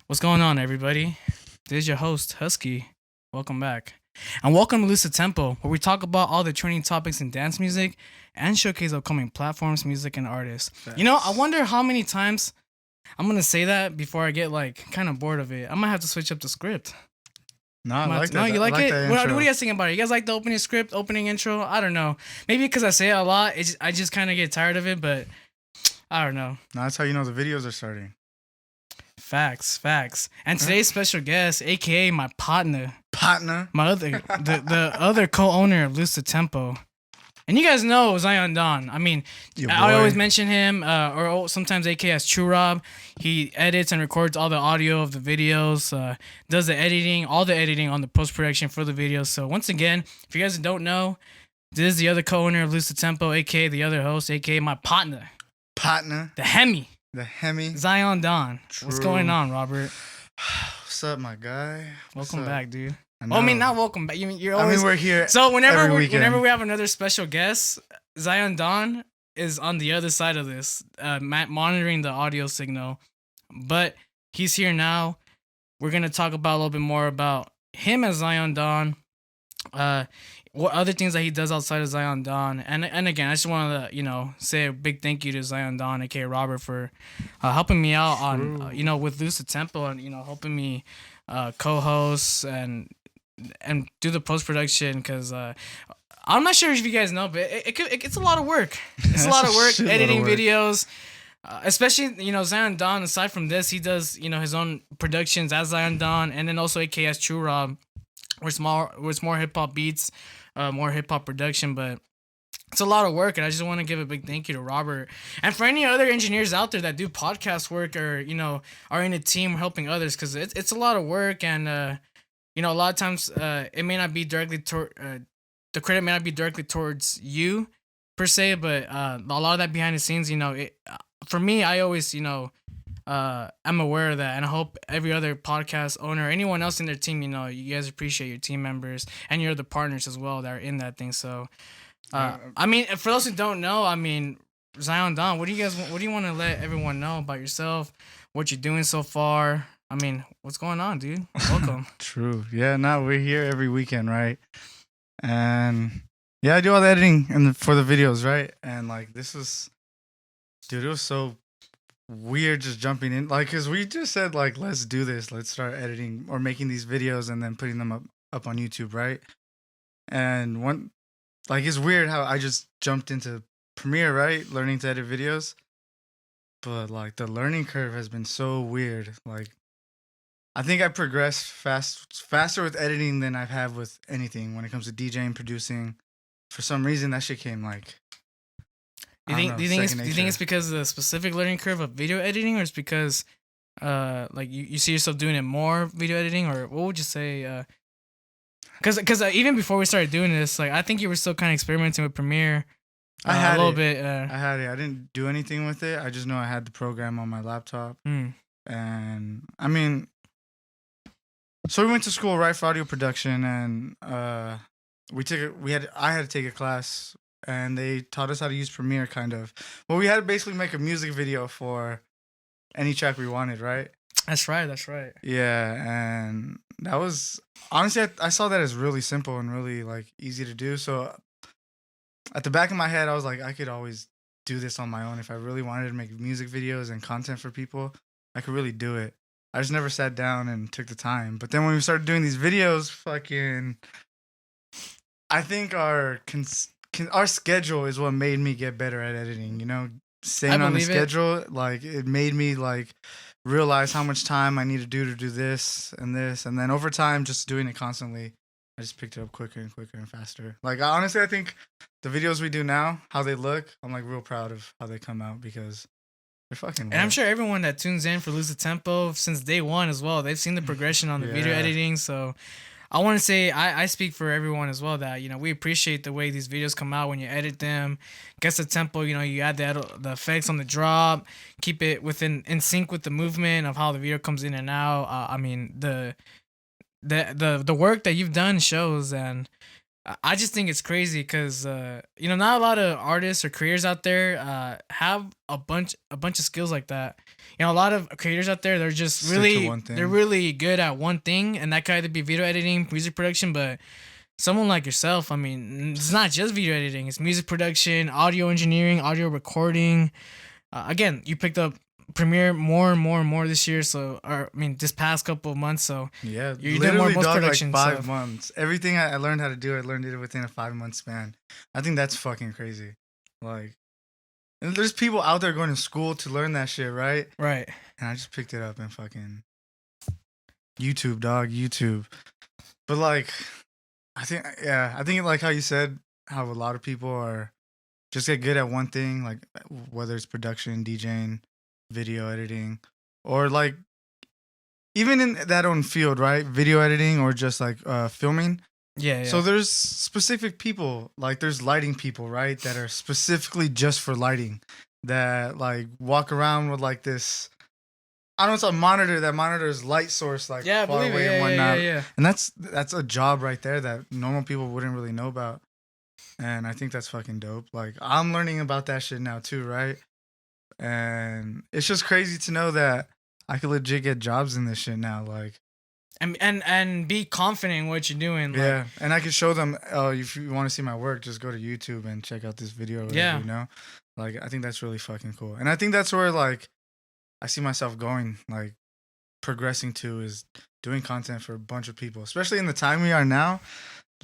What's going on, everybody? This is your host, Husky. Welcome back. And welcome to Lucid Tempo, where we talk about all the trending topics in dance music and showcase upcoming platforms, music, and artists. You know, I wonder how many times I'm going to say that before I get, kind of bored of it. I might have to switch up the script. No, I like that. No, you like it? That What do you guys think about it? You guys like the opening script, opening intro? I don't know. Maybe because I say it a lot, I just kind of get tired of it, but I don't know. No, that's how you know the videos are starting. Facts. And today's special guest, aka my partner, my the other co-owner of Lucid Tempo, and you guys know Zion Don. I mean, I always mention him, or sometimes aka as True Rob. He edits and records all the audio of the videos, does the editing, all the editing on the post production for the videos. So once again, if you guys don't know, this is the other co-owner of Lucid Tempo, aka the other host, aka my partner, the Hemi. The Hemi. Zion Don. True. What's going on, Robert? What's up, my guy? Welcome back, dude. I mean, not welcome back. You're always. we're here. So whenever we have another special guest, Zion Don is on the other side of this, monitoring the audio signal. But he's here now. We're gonna talk about a little bit more about him as Zion Don. What other things that he does outside of Zion Don, and again, I just want to say a big thank you to Zion Don, aka Robert, for helping me out on with Lucid Tempo and helping me co-host and do the post production because I'm not sure if you guys know, but it's a lot of work. It's a lot of work editing videos. Especially, Zion Don, aside from this, he does, his own productions as Zion Don, and then also aka as True Rob, where it's more hip hop beats, more hip hop production, but it's a lot of work, and I just want to give a big thank you to Robert. And for any other engineers out there that do podcast work or, are in a team helping others, because it's a lot of work, and, a lot of times it may not be directly the credit may not be directly towards you per se, but a lot of that behind the scenes, for me, I always, I'm aware of that, and I hope every other podcast owner, anyone else in their team, you guys appreciate your team members and your other partners as well that are in that thing. So, I mean, for those who don't know, I mean, Zion Don, what do you want to let everyone know about yourself? What you're doing so far? I mean, what's going on, dude? Welcome. True. Yeah. No, we're here every weekend, right? And yeah, I do all the editing for the videos, right? And dude, it was so weird just jumping in, because we just said let's do this, let's start editing or making these videos and then putting them up on YouTube, right? And it's weird how I just jumped into Premiere, right, learning to edit videos, but the learning curve has been so weird. I think I progressed faster with editing than I've had with anything when it comes to DJing, producing. For some reason that shit came Do you think it's because of the specific learning curve of video editing, or it's because you see yourself doing it more video editing, or what would you say? Because even before we started doing this, I think you were still kind of experimenting with Premiere. I had a little bit. I had it. I didn't do anything with it. I just know I had the program on my laptop, and I mean, so we went to school, right, for audio production, and I had to take a class. And they taught us how to use Premiere, kind of. Well, we had to basically make a music video for any track we wanted, right? That's right. Yeah, and that was... Honestly, I saw that as really simple and really, easy to do. So, at the back of my head, I was like, I could always do this on my own. If I really wanted to make music videos and content for people, I could really do it. I just never sat down and took the time. But then when we started doing these videos, I think our schedule is what made me get better at editing, staying on the schedule. It made me realize how much time I need to do this, and then over time, just doing it constantly, I just picked it up quicker and quicker and faster. Honestly, I think the videos we do now, how they look, I'm real proud of how they come out, because they're fucking And I'm sure everyone that tunes in for Lucid Tempo since day one as well, they've seen the progression on the video editing. So I want to say I speak for everyone as well that we appreciate the way these videos come out when you edit them. Guess the tempo, you add the effects on the drop, keep it in sync with the movement of how the video comes in and out. I mean the work that you've done shows, and I just think it's crazy because not a lot of artists or creators out there have a bunch of skills like that. A lot of creators out there, they're just Stick to really one thing. they're really good at one thing, and that could either be video editing, music production. But someone like yourself, I mean, it's not just video editing; it's music production, audio engineering, audio recording. Again, you picked up Premiere more and more and more this year. So, this past couple of months. So, Yeah, you're doing literally, more dog, like post-production 5 stuff. months. Everything I learned how to do, I learned it within a 5-month span. I think that's fucking crazy. Like, and there's people out there going to school to learn that shit, right? Right. And I just picked it up and fucking YouTube, dog, YouTube. But like, I think like how you said, how a lot of people are just get good at one thing, like whether it's production, DJing, video editing, or like even in that own field, right? Video editing or just like filming. Yeah. So there's specific people, like there's lighting people, right? That are specifically just for lighting, that like walk around with like this, I don't know, it's a monitor that monitors light source like Yeah, far believe away it. and whatnot. Yeah. And that's a job right there that normal people wouldn't really know about. And I think that's fucking dope. Like I'm learning about that shit now too, right? And it's just crazy to know that I could legit get jobs in this shit now. Like And be confident in what you're doing. Like, yeah, and I can show them. Oh, if you want to see my work, just go to YouTube and check out this video. Or whatever, Yeah. you know, like I think that's really fucking cool, and I think that's where like I see myself going, like progressing to is doing content for a bunch of people, especially in the time we are now.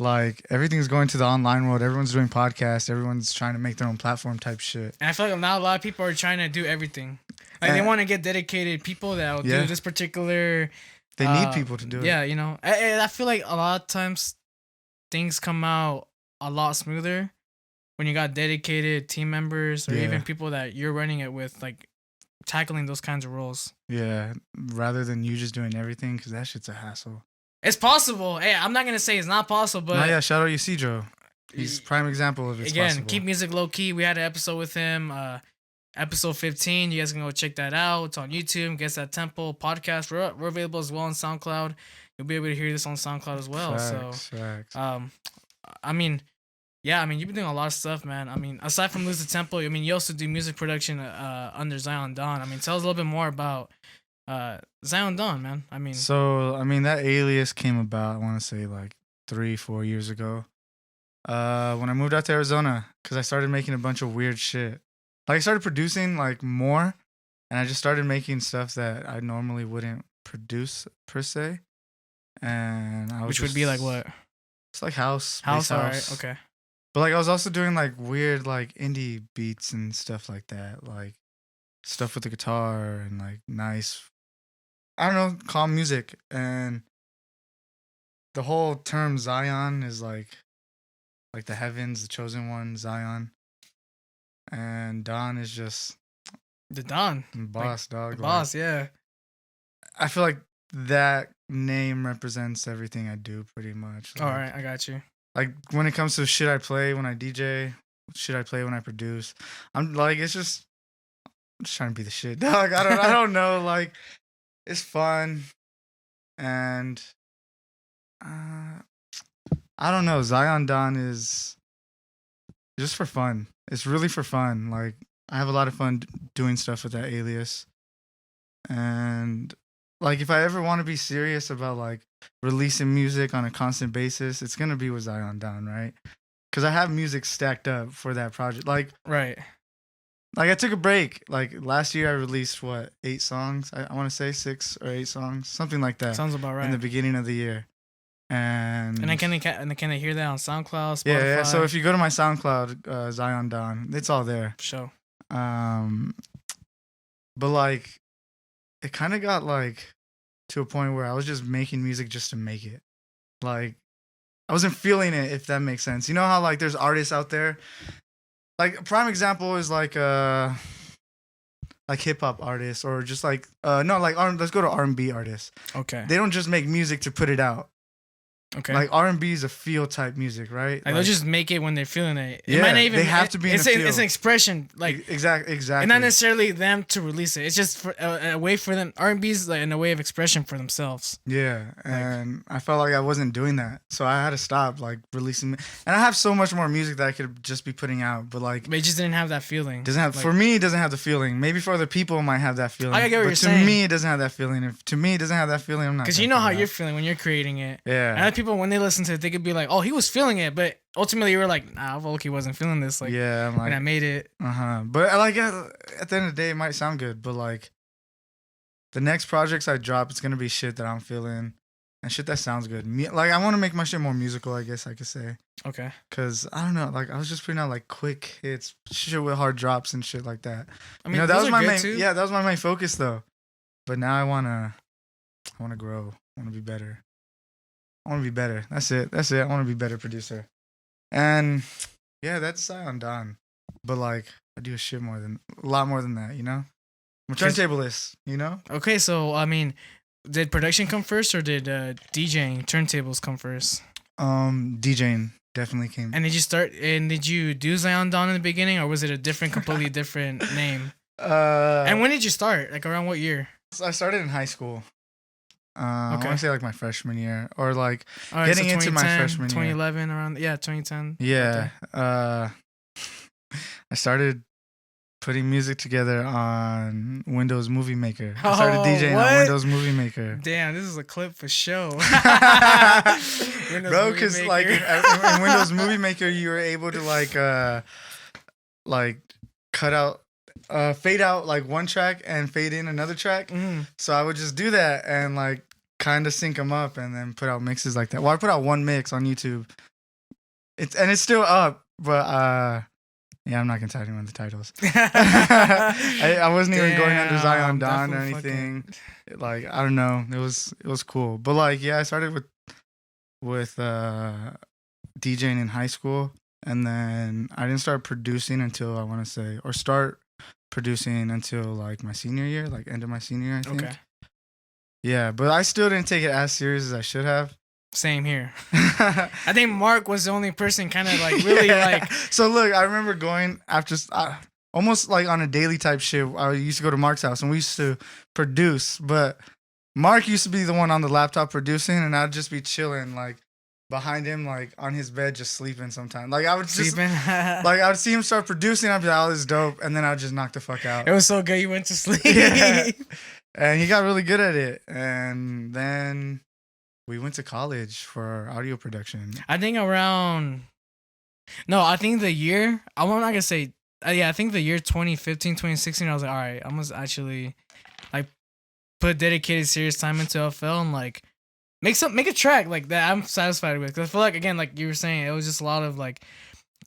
Like everything's going to the online world. Everyone's doing podcasts. Everyone's trying to make their own platform type shit. And I feel like now a lot of people are trying to do everything. Like they want to get dedicated people that will do this particular. They need people to do it. Yeah, I feel like a lot of times things come out a lot smoother when you got dedicated team members or even people that you're running it with, like tackling those kinds of roles. Yeah, rather than you just doing everything, because that shit's a hassle. It's possible. Hey, I'm not gonna say it's not possible, but Shout out Ysidro. He's prime example of it's possible. Keep music low key. We had an episode with him, episode 15. You guys can go check that out. It's on YouTube. Guess That Temple podcast. We're available as well on SoundCloud. You'll be able to hear this on SoundCloud as well. Facts. You've been doing a lot of stuff, man. I mean, aside from Lose the Temple, you also do music production under Zion Dawn. Tell us a little bit more about Zion Dawn, man. That alias came about, I want to say like 3-4 years ago. When I moved out to Arizona, because I started making a bunch of weird shit. Like I started producing like more, and I just started making stuff that I normally wouldn't produce per se. And which would be like what? It's like house. All right, okay. But like I was also doing like weird like indie beats and stuff like that, like stuff with the guitar and like nice, I don't know, calm music. And the whole term Zion is like the heavens, the chosen one, Zion. And Dawn is just the Dawn boss, like, dog. The boss, yeah. I feel like that name represents everything I do pretty much. Like, all right, I got you. Like when it comes to shit I play when I DJ, shit I play when I produce, I'm like, I'm just trying to be the shit, dog. I don't know. Like it's fun, and I don't know. Zion Dawn is just for fun. It's really for fun. Like I have a lot of fun doing stuff with that alias, and like if I ever want to be serious about like releasing music on a constant basis, it's gonna be with Zion Dawn, right? Because I have music stacked up for that project. Like right. Like I took a break. Like last year I released 8 songs? I want to say 6 or 8 songs, something like that. Sounds about right. In the beginning of the year. And then can I hear that on SoundCloud, Spotify? Yeah. So if you go to my SoundCloud, Zion Dawn, it's all there. Sure. But like it kind of got like to a point where I was just making music just to make it. Like I wasn't feeling it, if that makes sense. You know how like there's artists out there. Like a prime example is like hip hop artists or just like let's go to R&B artists. Okay. They don't just make music to put it out. Okay. Like R&B is a feel type music, right? Like they'll just make it when they're feeling it. Yeah, It might not even, they have to be in it's a feel. It's an expression, like exactly. and not necessarily them to release it. It's just for a way for them. R&B is like in a way of expression for themselves. Yeah, and I felt like I wasn't doing that, so I had to stop like releasing. And I have so much more music that I could just be putting out, but like But it just didn't have that feeling. Doesn't have like, for me. It doesn't have the feeling. Maybe for other people, it might have that feeling. I get what but you're saying. To me, it doesn't have that feeling. If to me, it doesn't have that feeling, I'm not. Because you know how you're feeling when you're creating it. Yeah. And other people, when they listen to it, they could be like, "Oh, he was feeling it," but ultimately, you were like, "Nah, Volky wasn't feeling this." Like, yeah, I'm like, when I made it. But like at the end of the day, it might sound good, but like the next projects I drop, it's gonna be shit that I'm feeling and shit that sounds good. Like I want to make my shit more musical, I guess I could say. Okay. Cause I don't know, like I was just putting out like quick hits, shit with hard drops and shit like that. I mean, that was my main. Too. Yeah, that was my main focus though. But now I wanna grow. I wanna be better. That's it. I want to be a better producer. And yeah, that's Zion Don. But like, I do a lot more than that, you know? I'm a turntablist, you know? Okay, so I mean, did production come first or did DJing turntables come first? DJing definitely came. And did you do Zion Don in the beginning, or was it a completely different name? And when did you start? Like around what year? So I started in high school. Okay. I want to say like my freshman year, or like getting into my freshman 2011 year. Around 2010. Yeah. I started putting music together on Windows Movie Maker. I started DJing on Windows Movie Maker. Damn, this is a clip for show. Bro, because like in Windows Movie Maker, you were able to like cut out, fade out like one track and fade in another track. So I would just do that and like kind of sync them up and then put out mixes like that. Well, I put out one mix on YouTube. It's still up, but yeah, I'm not gonna tell anyone the titles. I wasn't even going under Zion Don or anything. Like I don't know. It was cool. But like yeah, I started with DJing in high school, and then I didn't start producing until start producing until like my senior year, like end of my senior year, I think. Okay. Yeah, but I still didn't take it as serious as I should have. Same here. I think Mark was the only person kind of like really like. So look, I remember going after almost like on a daily type shit. I used to go to Mark's house and we used to produce, but Mark used to be the one on the laptop producing, and I'd just be chilling like behind him, like on his bed, just sleeping sometimes. Like I would just like I would see him start producing, I'd be like, "Oh, this is dope," and then I'd just knock the fuck out. It was so good, you went to sleep. Yeah. And he got really good at it, and then we went to college for audio production. I think the year, I'm not gonna say, I think the year 2015, 2016, I was like, all right, I must actually like put dedicated serious time into FL and like make a track like that I'm satisfied with. Cause I feel like, again, like you were saying, it was just a lot of like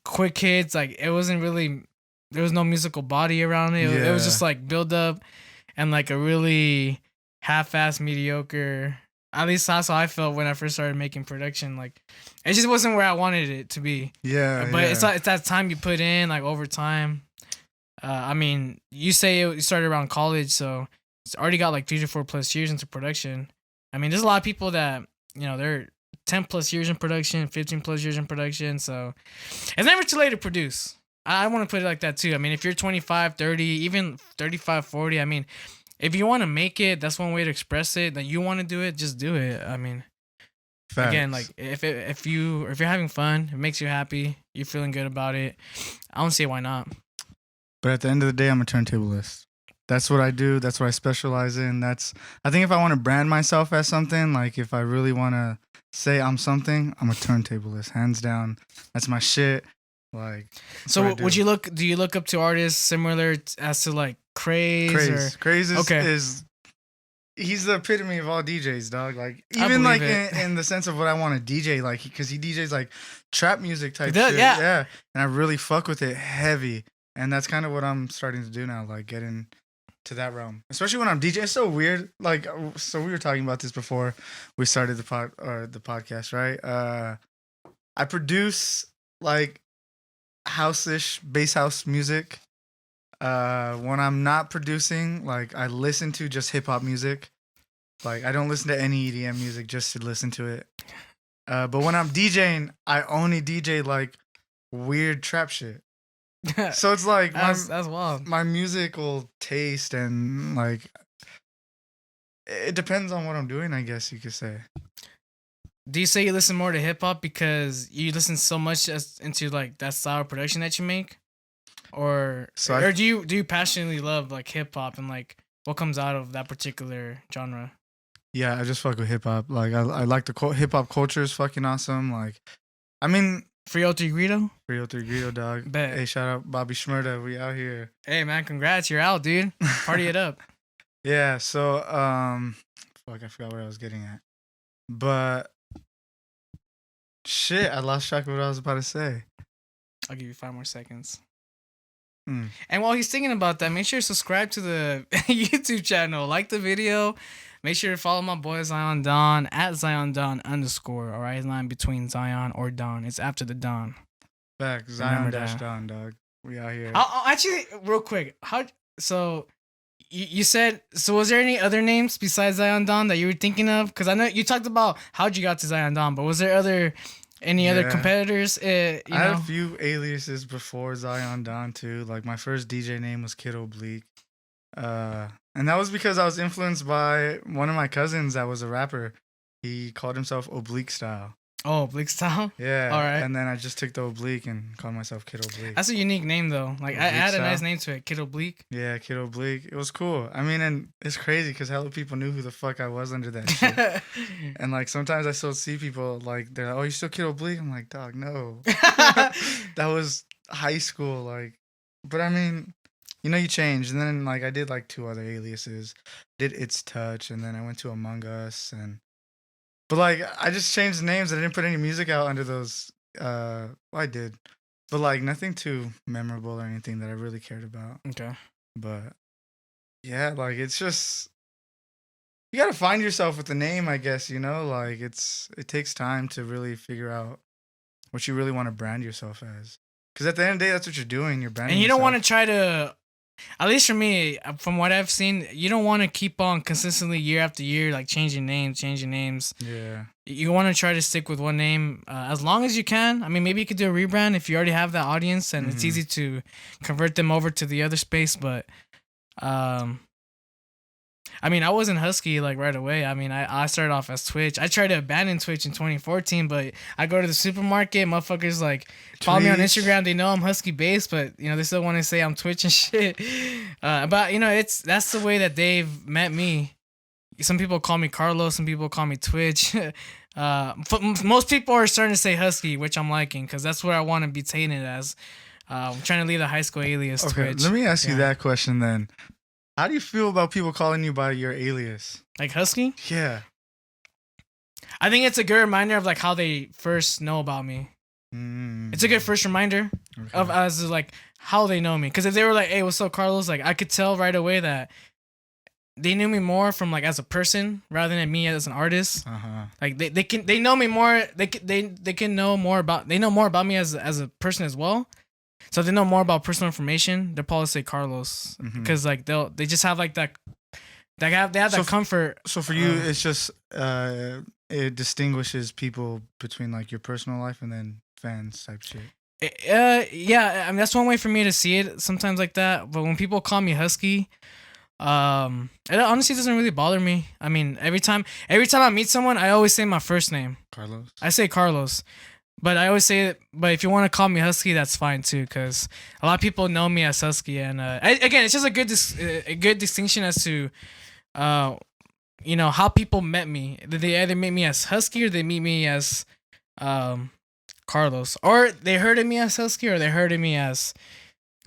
quick hits. Like it wasn't really, there was no musical body around it. It was just like build up and like a really half-assed mediocre. At least that's how I felt when I first started making production. Like, it just wasn't where I wanted it to be. Yeah, but it's that time you put in, like over time. I mean, you say you started around college, so it's already got like 3 to 4 plus years into production. I mean, there's a lot of people that they're 10 plus years in production, 15 plus years in production. So it's never too late to produce. I want to put it like that too. I mean, if you're 25, 30, even 35, 40, I mean, if you want to make it, that's one way to express it. That you want to do it, just do it. I mean, Facts. Again, like if you're having fun, it makes you happy, you're feeling good about it, I don't see why not. But at the end of the day, I'm a turntablist. That's what I do. That's what I specialize in. I think if I want to brand myself as something, like if I really want to say I'm something, I'm a turntablist, hands down. That's my shit. Like, so do you look up to artists similar as to like Craze? Craze is he's the epitome of all DJs, dog. Like even like in the sense of what I want to DJ, like because he DJs like trap music type shit. Yeah, and I really fuck with it heavy, and that's kind of what I'm starting to do now, like get into that realm, especially when I'm DJing. It's so weird. Like, so we were talking about this before we started the podcast, right? I produce like house-ish bass house music. When I'm not producing, like I listen to just hip hop music. Like I don't listen to any EDM music just to listen to it. But when I'm DJing, I only DJ like weird trap shit. So it's like that's wild. My musical taste and like it depends on what I'm doing, I guess you could say. Do you say you listen more to hip hop because you listen so much into like that style of production that you make, or do you passionately love like hip hop and like what comes out of that particular genre? Yeah, I just fuck with hip hop. Like I like the hip hop culture is fucking awesome. Like, I mean, 303 Greedo? 303 Greedo, dog. Bet. Hey, shout out Bobby Shmurda. We out here. Hey man, congrats, you're out, dude. Party it up. Yeah. So fuck, I forgot what I was getting at, but. Shit, I lost track of what I was about to say. I'll give you 5 more seconds. Mm. And while he's thinking about that, make sure to subscribe to the YouTube channel. Like the video. Make sure to follow my boy Zion Don at Zion Don _. All right, his line between Zion or Don. It's after the Don. Back Zion dash Don, dog. We out here. I'll actually, real quick. You said, so was there any other names besides Zion Don that you were thinking of? Because I know you talked about how'd you got to Zion Don, but was there any other competitors? I had a few aliases before Zion Don too. Like my first DJ name was Kid Oblique. And that was because I was influenced by one of my cousins that was a rapper. He called himself Oblique Style. Oh, Oblique Style? Yeah. All right. And then I just took the Oblique and called myself Kid Oblique. That's a unique name, though. Like, I had a nice name to it, Kid Oblique. Yeah, Kid Oblique. It was cool. I mean, and it's crazy because hella people knew who the fuck I was under that shit. And, like, sometimes I still see people, like, they're like, oh, you still Kid Oblique? I'm like, dog, no. That was high school, like. But, I mean, you know, you change. And then, like, I did, like, 2 other aliases. Did It's Touch, and then I went to Among Us, and... But, like, I just changed the names. I didn't put any music out under those. Well, I did. But, like, nothing too memorable or anything that I really cared about. Okay. But, yeah, like, it's just... You gotta find yourself with the name, I guess, you know? Like, it takes time to really figure out what you really want to brand yourself as. Because at the end of the day, that's what you're doing. You're branding And you don't yourself. want to try to... At least for me, from what I've seen, you don't want to keep on consistently year after year, like changing names. Yeah. You want to try to stick with one name as long as you can. I mean, maybe you could do a rebrand if you already have that audience and it's easy to convert them over to the other space. But, I mean, I wasn't Husky like right away. I mean, I started off as Twitch. I tried to abandon Twitch in 2014, but I go to the supermarket, motherfuckers like follow me on Instagram. They know I'm Husky based, but you know they still want to say I'm Twitch and shit. But you know, that's the way that they've met me. Some people call me Carlos. Some people call me Twitch. Most people are starting to say Husky, which I'm liking because that's what I want to be tainted as. I'm trying to leave the high school alias Twitch. Let me ask you that question then. How do you feel about people calling you by your alias? Like Husky? Yeah. I think it's a good reminder of like how they first know about me. It's a good first reminder of as like how they know me. Because if they were like, "Hey, what's up, Carlos?" Like I could tell right away that they knew me more from like as a person rather than me as an artist. Like they know me more. They know more about me as a person as well. So if they know more about personal information, they'll probably say Carlos because like they just have like that. They have that comfort. So for you, it's just it distinguishes people between like your personal life and then fans type shit. Yeah, I mean that's one way for me to see it sometimes like that. But when people call me Husky, it honestly doesn't really bother me. I mean every time I meet someone, I always say my first name. Carlos. I say Carlos. But I always say it. But if you want to call me Husky, that's fine too, because a lot of people know me as Husky, and again, it's just a good distinction as to, you know, how people met me. Did they either meet me as Husky or they meet me as, Carlos, or they heard of me as Husky or they heard of me as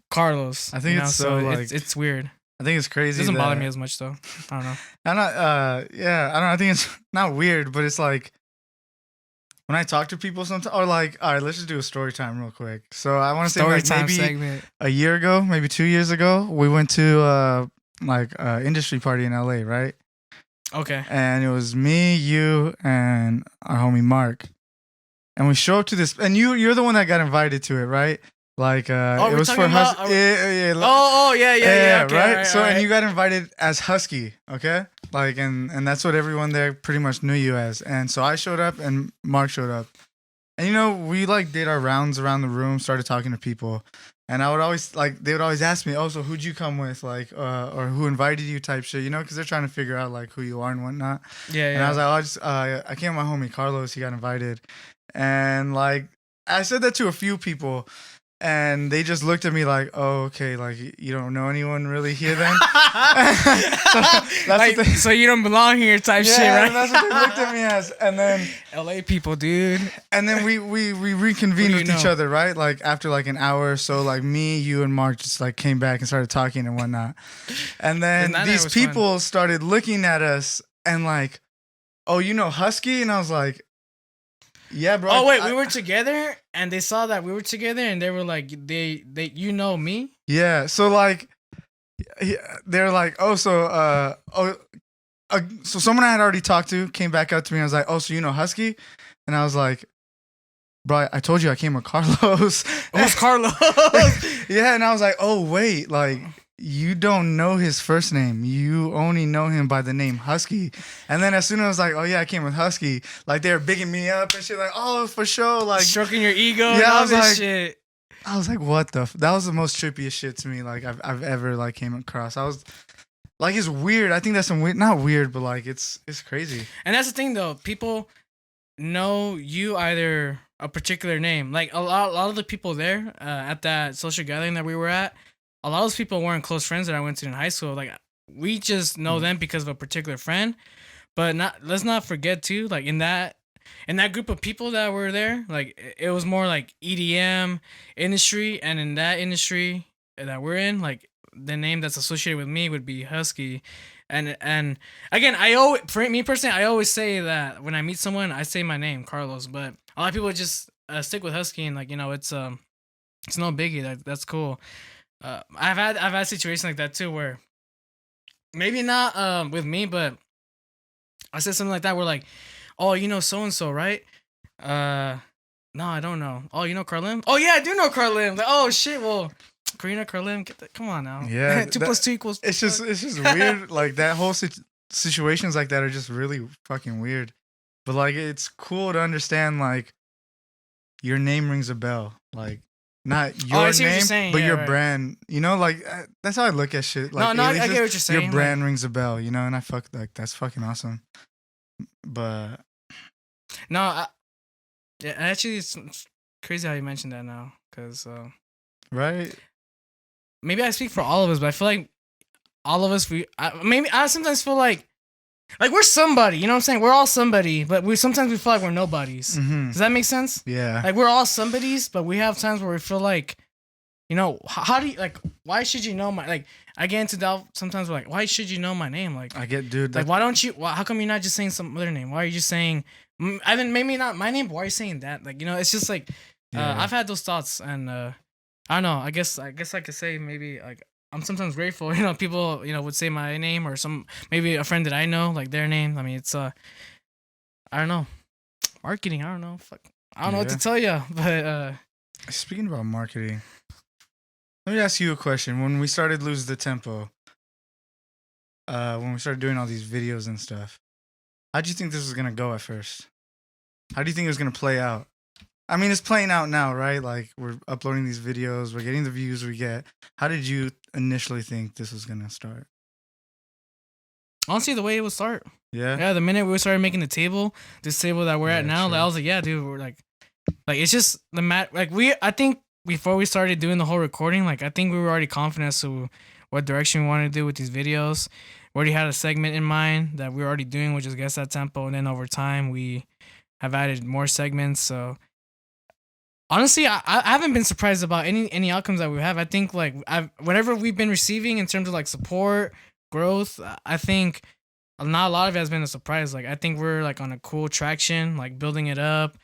Carlos. I think it's so like it's weird. I think it's crazy. It doesn't bother me as much though. I don't know. I'm not. Yeah, I don't know. I think it's not weird, but it's like. When I talk to people sometimes, or like, all right, let's just do a story time real quick. So I want to say like maybe segment. A year ago, maybe 2 years ago, we went to industry party in LA, right? Okay. And it was me, you, and our homie Mark. And we show up to this, and you're the one that got invited to it, right? Like Oh, it we're was talking for about- Husky. Yeah. Yeah. Okay, right. alright, So and alright. you got invited as Husky, okay? Like and that's what everyone there pretty much knew you as. And so I showed up and Mark showed up. And you know, we like did our rounds around the room, started talking to people. And I would always they would always ask me, "Oh, so who'd you come with?" Like or who invited you type shit, you know, cuz they're trying to figure out like who you are and whatnot. Yeah. And I was like, "Oh, I came with my homie Carlos, he got invited." And like I said that to a few people. And they just looked at me like, "Oh, okay, like you don't know anyone really here then." So you don't belong here type shit, right? And that's what they looked at me as. And then LA people, dude. and then we reconvened with each other, right? Like after like an hour or so, like me, you, and Mark just like came back and started talking and whatnot. And then these people started looking at us and like, "Oh, you know Husky?" And I was like, "Yeah, bro." Oh wait, we were together, and they saw that we were together, and they were like, they you know me? Yeah. So like, they're like, "Oh, so so someone I had already talked to came back up to me. And I was like, "Oh, so you know Husky?" And I was like, "Bro, I told you I came with Carlos." Who's Carlos? Yeah, and I was like, "Oh wait, like." You don't know his first name. You only know him by the name Husky. And then as soon as I was like, "Oh yeah, I came with Husky," like they were bigging me up and shit. Like, "Oh, for sure." Like stroking your ego. Yeah, and all this shit. I was like, "What the?" That was the most trippiest shit to me. Like I've ever like came across. I was like, it's weird. I think that's some weird, not weird, but like it's crazy. And that's the thing though. People know you either a particular name. Like a lot of the people there at that social gathering that we were at. A lot of those people weren't close friends that I went to in high school. Like we just know them because of a particular friend. But let's not forget too, like in that group of people that were there, like it was more like EDM industry, and in that industry that we're in, like the name that's associated with me would be Husky. And again, for me personally, I always say that when I meet someone, I say my name, Carlos. But a lot of people just stick with Husky, and like, you know, it's no biggie. That's cool. I've had situations like that too, where maybe not with me, but I said something like that where like, "Oh, you know so and so, right?" No, I don't know. "Oh, you know Carlim?" "Oh yeah, I do know Carlim." Like, "Oh shit, well, Karina, Carlim, come on now." Yeah, 2 + 2 = It's just weird. Like that whole situations like that are just really fucking weird. But like it's cool to understand like your name rings a bell. Like. Not your name, but your brand. You know, like that's how I look at shit. Like, no, I get what you're saying. Your brand rings a bell, you know, and that's fucking awesome. But no, yeah, actually, it's crazy how you mentioned that now, because right. Maybe I speak for all of us, but I feel like all of us, I sometimes feel like we're somebody, you know what I'm saying? We're all somebody, but sometimes we feel like we're nobodies. Mm-hmm. Does that make sense? Yeah. Like we're all somebodies, but we have times where we feel like, you know, how do you, like, why should you know my, like, I get into doubt sometimes, we're like, why should you know my name? Like, I get, dude. Like, why don't you, how come you're not just saying some other name? Why are you just saying, I mean, maybe not my name, but why are you saying that? Like, you know, it's just like, I've had those thoughts, and I don't know, I guess I could say maybe, like, I'm sometimes grateful, you know, people, you know, would say my name or maybe a friend that I know, like their name. I mean, it's, I don't know, marketing. I don't know. Fuck. I don't know what to tell you, but, speaking about marketing, let me ask you a question. When we started Lose the Tempo, when we started doing all these videos and stuff, how do you think this was going to go at first? How do you think it was going to play out? I mean, it's playing out now, right? Like, we're uploading these videos, we're getting the views we get. How did you initially think this was gonna start? Honestly, the way it would start. Yeah? Yeah, the minute we started making this table that we're at now, like, I was like, yeah, dude, we're like, it's just I think before we started doing the whole recording, like, I think we were already confident as to what direction we wanted to do with these videos. We already had a segment in mind that we were already doing, which is Guess That Tempo, and then over time, we have added more segments, so... Honestly, I haven't been surprised about any outcomes that we have. I think like whatever we've been receiving in terms of like support, growth, I think not a lot of it has been a surprise. Like I think we're like on a cool traction, like building it up.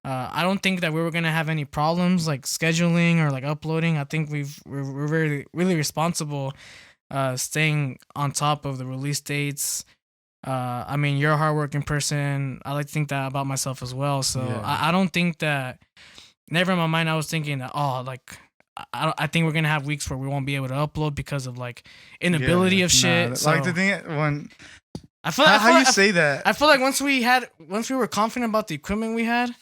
I don't think that we were gonna have any problems like scheduling or like uploading. I think we're very really responsible, staying on top of the release dates. I mean, you're a hardworking person. I like to think that about myself as well. So I don't think that. Never in my mind I was thinking that, oh, like I think we're gonna have weeks where we won't be able to upload because of like inability of shit. Nah, so like the thing when I feel how you like, say that? I feel like once we were confident about the equipment we had,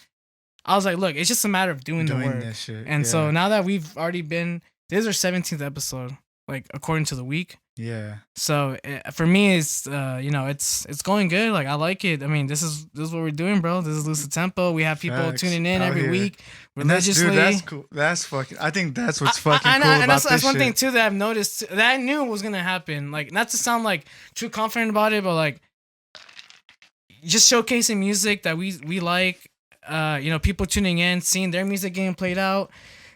I was like, look, it's just a matter of doing the work. This shit. And so now that we've already been, this is our 17th episode, like according to the week. Yeah. So for me, it's it's going good. Like I like it. I mean, this is what we're doing, bro. This is Loose Tempo. We have people tuning in every week religiously. That's cool. That's fucking. I think that's what's fucking cool and about that's one shit. thing too that I've noticed that I knew was gonna happen. Like not to sound like too confident about it, but like just showcasing music that we like. People tuning in, seeing their music getting played out,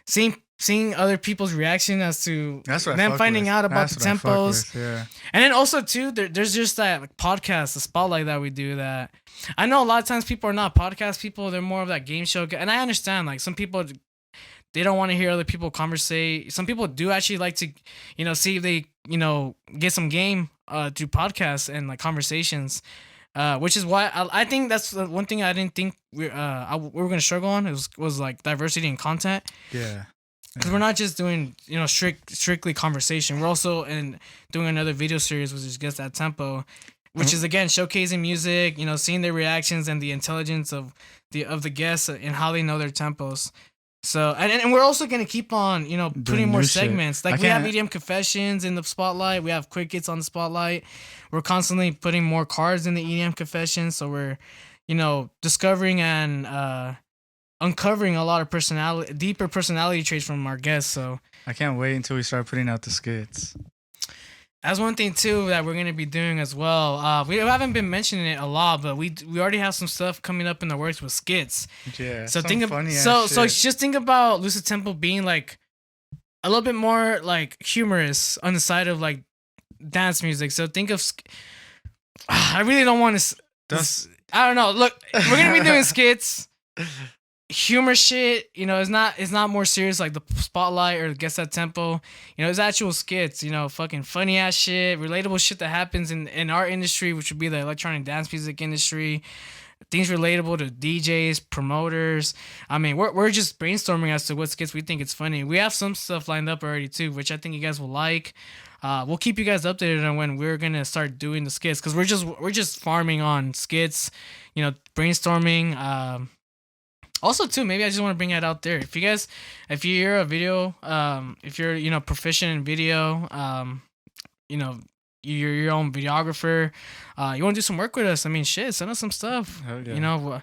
seeing other people's reaction as to them finding out about the tempos. Yeah. And then also too, there's just that like, podcast, the spotlight that we do that I know a lot of times people are not podcast people, they're more of that game show. And I understand like some people, they don't want to hear other people conversate. Some people do actually like to, see if they, get some game through podcasts and like conversations. Which is why I think that's the one thing I didn't think we were gonna struggle on. It was like diversity in content. Yeah. Because we're not just doing strictly conversation. We're also doing another video series, which is Guess That Tempo, which is again showcasing music. Seeing their reactions and the intelligence of the guests and how they know their tempos. So and we're also gonna keep on putting more segments. Like we have EDM confessions in the spotlight. We have quick hits on the spotlight. We're constantly putting more cards in the EDM confessions. So we're discovering and uncovering a lot of deeper personality traits from our guests. So I can't wait until we start putting out the skits. That's one thing too that we're gonna be doing as well. We haven't been mentioning it a lot, but we already have some stuff coming up in the works with skits. Yeah. So just think about Lucid Temple being like a little bit more like humorous on the side of like dance music. So think of. I really don't want to. I don't know. Look, we're gonna be doing skits. Humor shit, it's not more serious like the spotlight or Guess That Tempo. It's actual skits, fucking funny ass shit, relatable shit that happens in our industry, which would be the electronic dance music industry. Things relatable to DJs, promoters. I mean, we're just brainstorming as to what skits we think it's funny. We have some stuff lined up already too, which I think you guys will like. We'll keep you guys updated on when we're gonna start doing the skits because we're just farming on skits, brainstorming. Also, too, maybe I just want to bring it out there. If you're a video, if you're, proficient in video, you're your own videographer, you want to do some work with us, I mean, shit, send us some stuff. Yeah.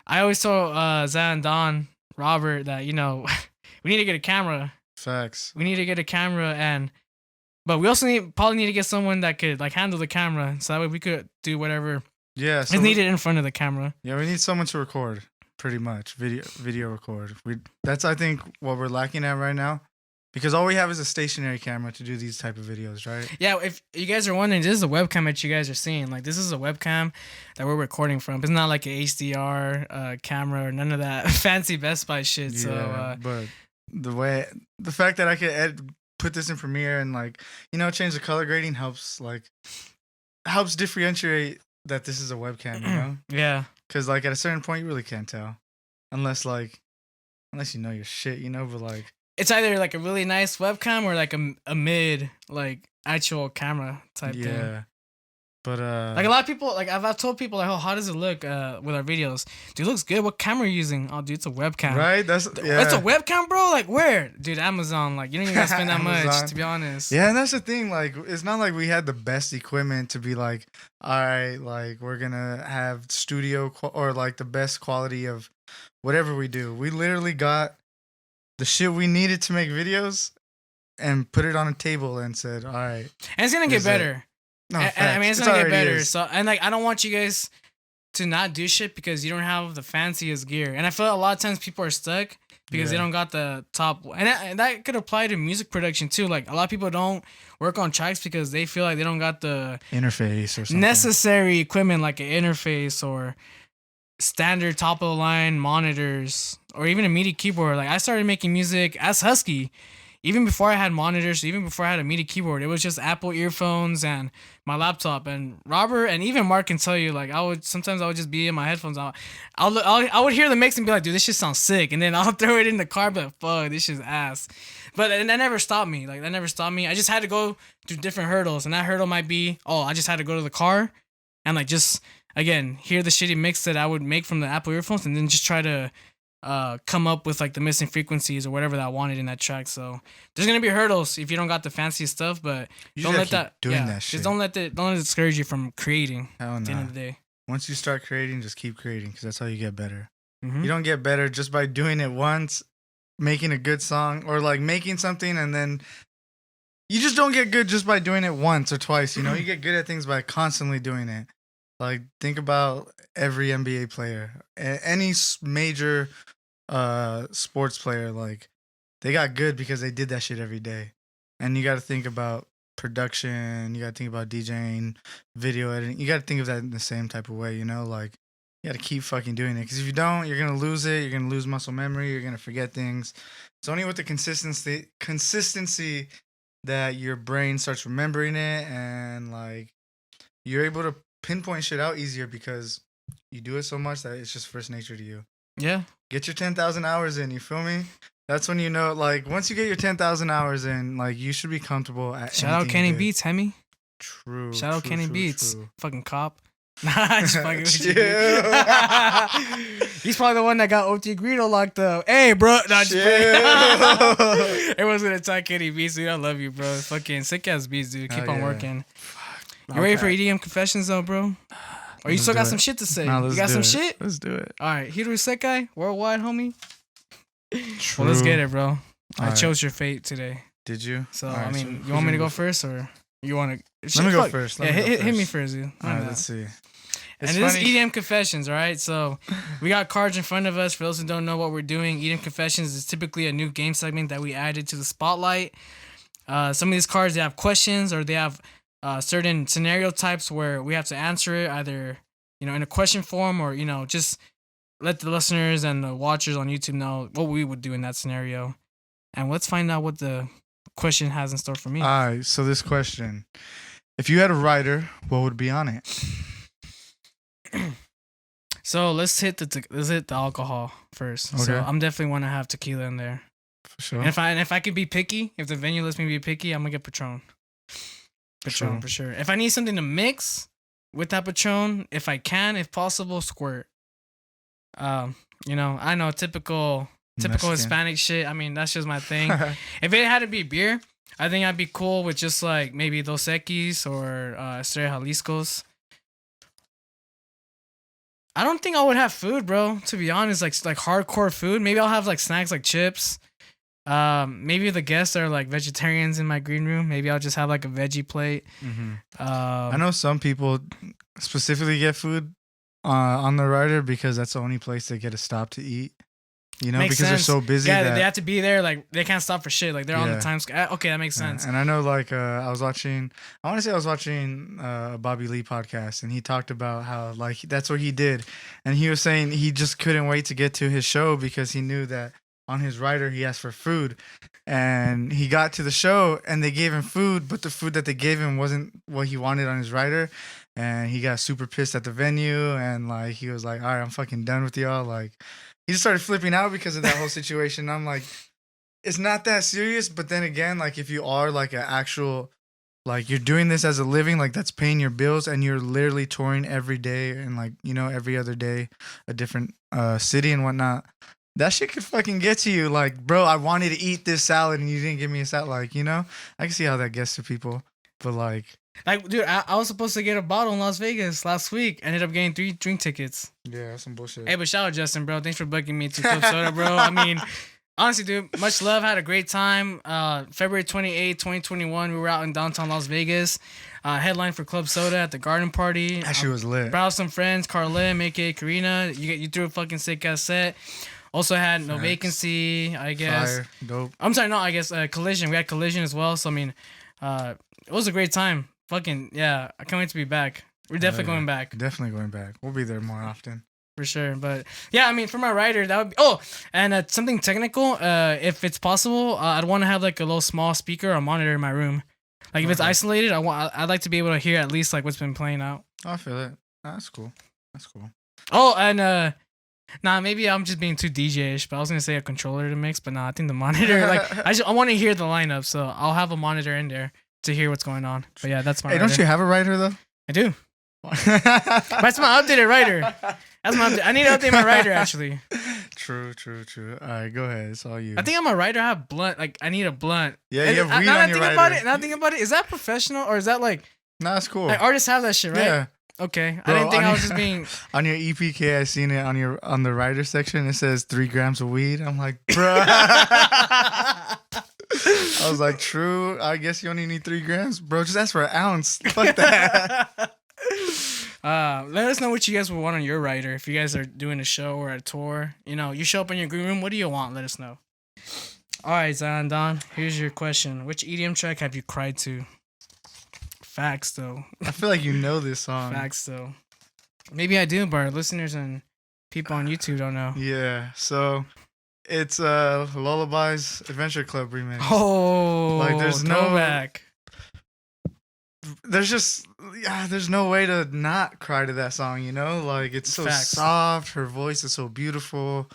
I always tell Zan and Don, Robert, that, we need to get a camera. Facts. We need to get a camera, but we also probably need to get someone that could, like, handle the camera, so that way we could do whatever is needed in front of the camera. Yeah, we need someone to record. Pretty much video record. That's I think what we're lacking at right now, because all we have is a stationary camera to do these type of videos, right? Yeah, if you guys are wondering, this is a webcam that you guys are seeing. Like this is a webcam that we're recording from. It's not like an HDR camera or none of that fancy Best Buy shit. Yeah, but the fact that I could put this in Premiere and like change the color grading helps differentiate that this is a webcam. Yeah. Because, like, at a certain point, you really can't tell. Unless you know your shit, but, like... It's either, like, a really nice webcam or, like, a mid, like, actual camera type thing. Yeah. But, like, a lot of people, like, I've told people, like, oh, how does it look with our videos? Dude, it looks good. What camera are you using? Oh, dude, it's a webcam. Right? It's a webcam, bro? Like, where? Dude, Amazon. Like, you don't even gotta spend that much, to be honest. Yeah, and that's the thing. Like, it's not like we had the best equipment to be like, all right, like, we're gonna have studio or, like, the best quality of whatever we do. We literally got the shit we needed to make videos and put it on a table and said, all right. And it's gonna get better. No, I mean, it's gonna get better. So, and like, I don't want you guys to not do shit because you don't have the fanciest gear. And I feel like a lot of times people are stuck because they don't got the top. And that could apply to music production too. Like a lot of people don't work on tracks because they feel like they don't got the interface or something. Necessary equipment like an interface or standard top of the line monitors or even a MIDI keyboard. Like I started making music as HUSKI. even before I had monitors, even before I had a MIDI keyboard, it was just Apple earphones and my laptop. And Robert and even Mark can tell you, like, I would just be in my headphones. I would hear the mix and be like, dude, this shit sounds sick. And then I'll throw it in the car, but fuck, this shit's ass. But and that never stopped me. Like, that never stopped me. I just had to go through different hurdles, and that hurdle might be, I just had to go to the car and like just again hear the shitty mix that I would make from the Apple earphones, and then just try to come up with like the missing frequencies or whatever that I wanted in that track. So there's gonna be hurdles if you don't got the fancy stuff, but don't let that that shit. Just don't let it discourage you from creating. At the end of the day, once you start creating, just keep creating, because that's how you get better. Mm-hmm. You don't get better just by doing it once, making a good song, or like making something and then you just don't get good just by doing it once or twice. You get good at things by constantly doing it. Like, think about every NBA player, any major sports player. Like, they got good because they did that shit every day. And you got to think about production. You got to think about DJing, video editing. You got to think of that in the same type of way. Like, you got to keep fucking doing it, because if you don't, you're gonna lose it. You're gonna lose muscle memory. You're gonna forget things. It's only with the consistency that your brain starts remembering it, and like you're able to pinpoint shit out easier because you do it so much that it's just first nature to you. Yeah. Get your 10,000 hours in, you feel me? That's when like, once you get your 10,000 hours in, like, you should be comfortable at Shout out Kenny Beats, Hemi. True. Shout out Kenny Beats. True. Fucking cop. Nah, just fucking with you. He's probably the one that got OT Greedo locked up. Hey, bro. Nah, everyone's gonna attack Kenny Beats, dude. I love you, bro. Fucking sick ass beats, dude. Keep on working. You ready for EDM confessions, though, bro? Or you still got some shit to say? Nah, you got some shit? Let's do it. All right, Hiru Sekai, worldwide, homie. True. Well, let's get it, bro. I chose your fate today. Did you? So, I mean, you want me to go first, or you want to? Let me go first. Hit me first, dude. All right, let's see. This is EDM Confessions, all right? So we got cards in front of us. For those who don't know what we're doing, EDM Confessions is typically a new game segment that we added to the spotlight. Some of these cards, they have questions, or they have certain scenario types where we have to answer it either, in a question form, or, just let the listeners and the watchers on YouTube know what we would do in that scenario. And let's find out what the question has in store for me. All right, so this question. If you had a writer, what would be on it? So let's hit the alcohol first. Okay. So I'm definitely want to have tequila in there. For sure. And if I could be picky, if the venue lets me be picky, I'm gonna get Patron. Patron for sure. If I need something to mix with that Patron, if possible, squirt. I know typical Mexican Hispanic shit. I mean, that's just my thing. If it had to be beer, I think I'd be cool with just like maybe Dos Equis or Estrella Jalisco's. I don't think I would have food, bro. To be honest, like hardcore food. Maybe I'll have like snacks like chips. Maybe the guests are like vegetarians in my green room. Maybe I'll just have like a veggie plate. Mm-hmm. I know some people specifically get food on the rider because that's the only place they get to stop to eat. Because they're so busy. Yeah, they have to be there. Like, they can't stop for shit. Like, they're on the time scale. Okay, that makes sense. And I know, like, I was watching a Bobby Lee podcast, and he talked about how, like, that's what he did. And he was saying he just couldn't wait to get to his show because he knew that on his rider he asked for food. And he got to the show, and they gave him food, but the food that they gave him wasn't what he wanted on his rider. And he got super pissed at the venue, and, like, he was like, all right, I'm fucking done with y'all. Like, he just started flipping out because of that whole situation. I'm like, it's not that serious. But then again, like, if you are like an actual, like, you're doing this as a living, like, that's paying your bills, and you're literally touring every day and, like, every other day, a different city and whatnot, that shit could fucking get to you. Like, bro, I wanted to eat this salad and you didn't give me a salad. Like, I can see how that gets to people. But like, dude, I was supposed to get a bottle in Las Vegas last week. Ended up getting 3 drink tickets. Yeah, that's some bullshit. Hey, but shout out Justin, bro. Thanks for booking me to Club Soda, bro. I mean, honestly, dude, much love. Had a great time. February 28th, 2021, we were out in downtown Las Vegas. Headline for Club Soda at the garden party. That shit was lit. Brought some friends, Carlin, aka Karina. You threw a fucking sick ass set. Also had No Vacancy, I guess. Fire. Dope. I'm sorry, no, I guess Collision. We had Collision as well. So, I mean, it was a great time. Fucking, yeah. I can't wait to be back. We're definitely going back. Definitely going back. We'll be there more often. for sure. But yeah, I mean, for my writer, that would be. Oh, and something technical. If it's possible, I'd want to have like a little small speaker or monitor in my room. Like if it's isolated, I'd like to be able to hear at least like what's been playing out. I feel it. That's cool. That's cool. Oh, and maybe I'm just being too DJ-ish, but I was gonna say a controller to mix, but I think the monitor. Like I want to hear the lineup, so I'll have a monitor in there to hear what's going on. But yeah, that's my. Hey, writer. don't you have a writer though? I do. That's my updated writer. That's my. I need to update my writer actually. True. All right, go ahead. It's all you. I think I'm a writer. I have blunt. Like I need a blunt. Yeah, you have weed on your writer. Now think about it. Is that professional or is that like? No, that's cool. Like artists have that shit, right? Yeah. Okay. Bro, I didn't think I was just being. On your EPK, I seen it on the writer section. It says 3 grams of weed. I'm like, bro. I was like, true. I guess you only need 3 grams, bro. Just ask for an ounce. Fuck that. Let us know what you guys would want on your writer. If you guys are doing a show or a tour, you show up in your green room. What do you want? Let us know. All right, Zion Don. Here's your question: which EDM track have you cried to? Facts, though. I feel like you know this song. Facts, though. Maybe I do, but our listeners and people on YouTube don't know. Yeah. So it's Lullaby's Adventure Club remix. Oh, like there's throwback. There's no way to not cry to that song, Like it's so soft, her voice is so beautiful.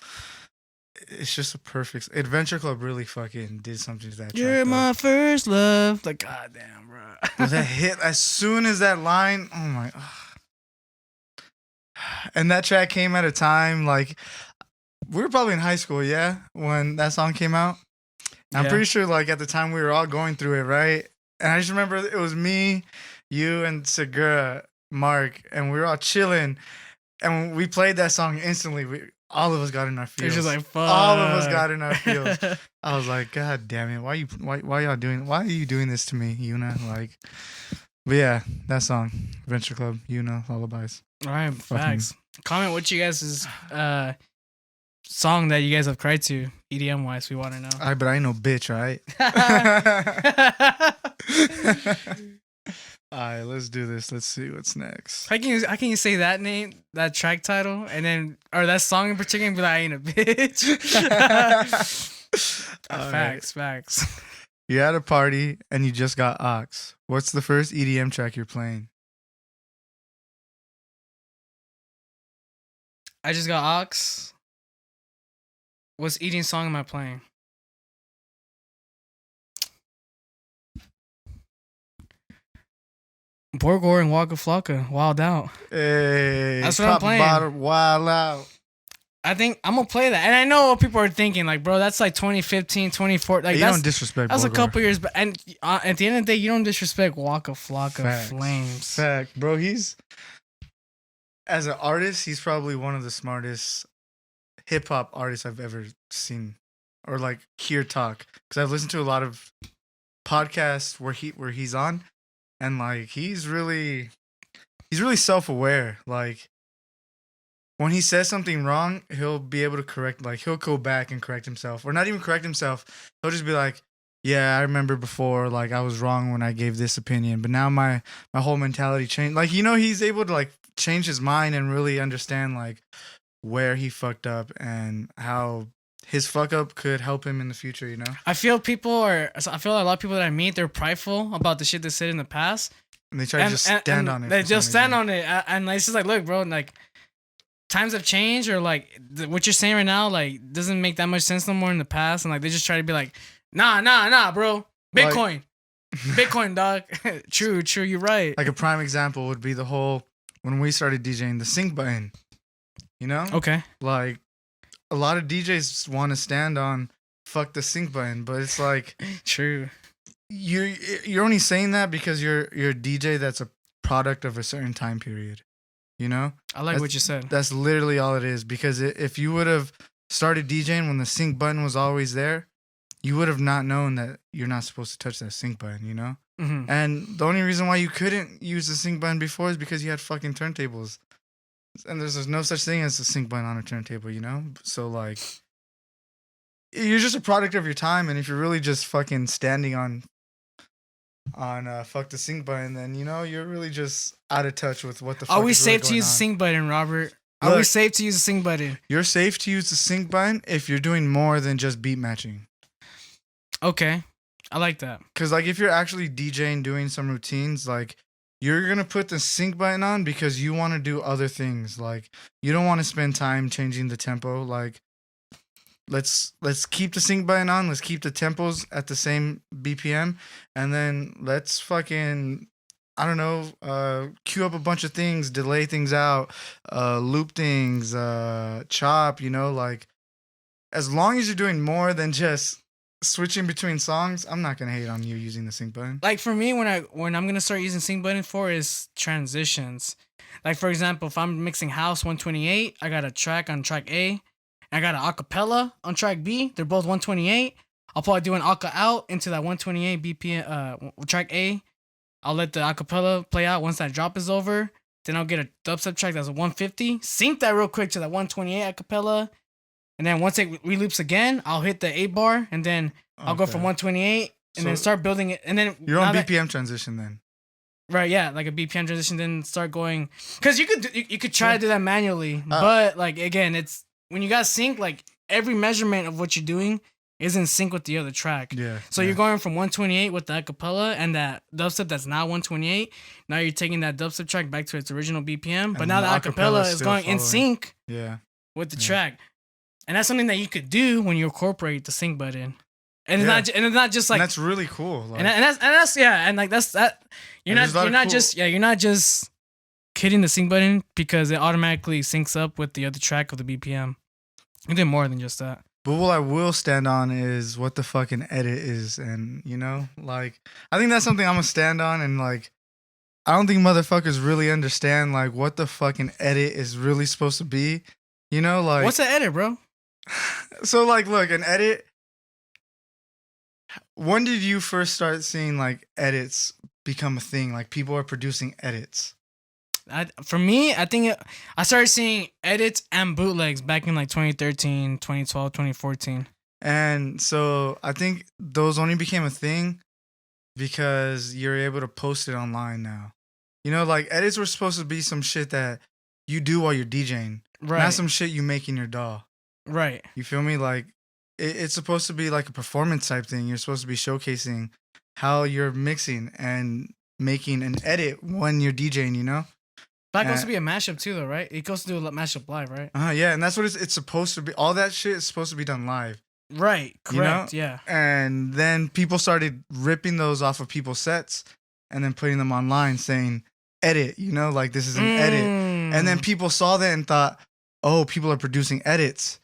It's just a perfect. Adventure Club really fucking did something to that track. You're my first love. Like, goddamn, bro. Was that hit as soon as that line? Oh my. And that track came at a time like we were probably in high school, yeah, when that song came out. I'm pretty sure like at the time we were all going through it, right? And I just remember it was me, you, and Segura, Mark, and we were all chilling. And when we played that song instantly, all of us got in our feels. It's just like, fuck. All of us got in our feels. I was like, God damn it. Why are you doing this to me, Yuna? Like, but yeah, that song, Adventure Club, Yuna, Lullabies. All right, facts. Comment what you guys' song that you guys have cried to, EDM wise. We want to know. All right, but I ain't no bitch, all right? All right, let's do this. Let's see what's next. How can you say that name, that track title, and then or that song in particular, and be like, I ain't a bitch. Facts. You're at a party and you just got ox. What's the first EDM track you're playing? I just got ox. What's EDM song am I playing? Borgor and Waka Flocka, Wild Out. Hey, that's what I'm playing. Bottom, wild Out. I think I'm gonna play that, and I know what people are thinking. Like, bro, that's like 2015, 2014. Like, you don't disrespect. That's Borgor. A couple years, but and at the end of the day, you don't disrespect Waka Flocka Flames. Fact, bro. He's as an artist, he's probably one of the smartest hip hop artists I've ever seen or like hear talk. Because I've listened to a lot of podcasts where he's on. And like he's really self-aware. Like when he says something wrong, he'll be able to correct. Like he'll go back and correct himself, or not even correct himself. He'll just be like, "Yeah, I remember before. Like I was wrong when I gave this opinion, but now my whole mentality changed." Like he's able to like change his mind and really understand like where he fucked up and how his fuck up could help him in the future, I feel a lot of people that I meet, they're prideful about the shit they said in the past. And they try to just stand on it. They just stand on it. And it's just like, look, bro, like times have changed, or like what you're saying right now, like doesn't make that much sense no more in the past. And like they just try to be like, nah, bro. Bitcoin. Bitcoin, dog. True, you're right. Like a prime example would be the whole, when we started DJing, the sync button. Okay. Like, a lot of DJs want to stand on fuck the sync button, but it's like true. You're only saying that because you're a DJ that's a product of a certain time period. I like what you said. That's literally all it is. Because if you would have started DJing when the sync button was always there, you would have not known that you're not supposed to touch that sync button. Mm-hmm. And the only reason why you couldn't use the sync button before is because you had fucking turntables. And there's no such thing as a sync button on a turntable, So, like, you're just a product of your time. And if you're really just fucking standing on fuck the sync button, then, you're really just out of touch with what the fuck Are we is safe really to use the on. sync button, Robert? Are we Look, safe to use the sync button? you're safe to use the sync button if you're doing more than just beat matching. Okay, I like that. Because like if you're actually DJing, doing some routines, like you're gonna put the sync button on because you want to do other things. Like you don't want to spend time changing the tempo. Like let's keep the sync button on. Let's keep the tempos at the same BPM, and then let's fucking, I don't know, queue up a bunch of things, delay things out, loop things, chop. You know, like as long as you're doing more than just switching between songs, I'm not gonna hate on you using the sync button. Like for me, when I'm gonna start using sync button for is transitions. Like for example, if I'm mixing house 128, I got a track on track A, and I got an acapella on track B. They're both 128. I'll probably do an aca out into that 128 BPM track A. I'll let the acapella play out once that drop is over. Then I'll get a dubstep track that's a 150. Sync that real quick to that 128 acapella. And then once it reloops again, I'll hit the 8 bar, and then I'll go from 128 and then start building it. And then you're on BPM transition then. Right, yeah, like a BPM transition, then start going. Because you could try to do that manually, but like again, it's when you got sync, like every measurement of what you're doing is in sync with the other track. Yeah. So you're going from 128 with the acapella and that dubstep that's now 128. Now you're taking that dubstep track back to its original BPM, but now the acapella is going in sync. Yeah. With the track. And that's something that you could do when you incorporate the sync button, and it's not just like, and that's really cool. Like, and that's yeah, and like that's that. You're not just hitting the sync button because it automatically syncs up with the other track of the BPM. You did more than just that. But what I will stand on is what the fucking edit is, and you know, like I think that's something I'm gonna stand on, and like I don't think motherfuckers really understand like what the fucking edit is really supposed to be. You know, like what's an edit, bro? So like, look, an edit. When did you first start seeing like edits become a thing? Like people are producing edits. For me, I think I started seeing edits and bootlegs back in like 2013, 2012, 2014. And so I think those only became a thing because you're able to post it online now. You know, like edits were supposed to be some shit that you do while you're DJing, right? Not some shit you make in your DAW. Right. You feel me? Like, it's supposed to be like a performance type thing. You're supposed to be showcasing how you're mixing and making an edit when you're DJing, you know? That goes to be a mashup too, though, right? It goes to do a mashup live, right? Yeah, and that's what it's supposed to be. All that shit is supposed to be done live. Right, correct, you know? Yeah. And then people started ripping those off of people's sets and then putting them online saying, edit, you know? Like, this is an edit. And then people saw that and thought, oh, people are producing edits.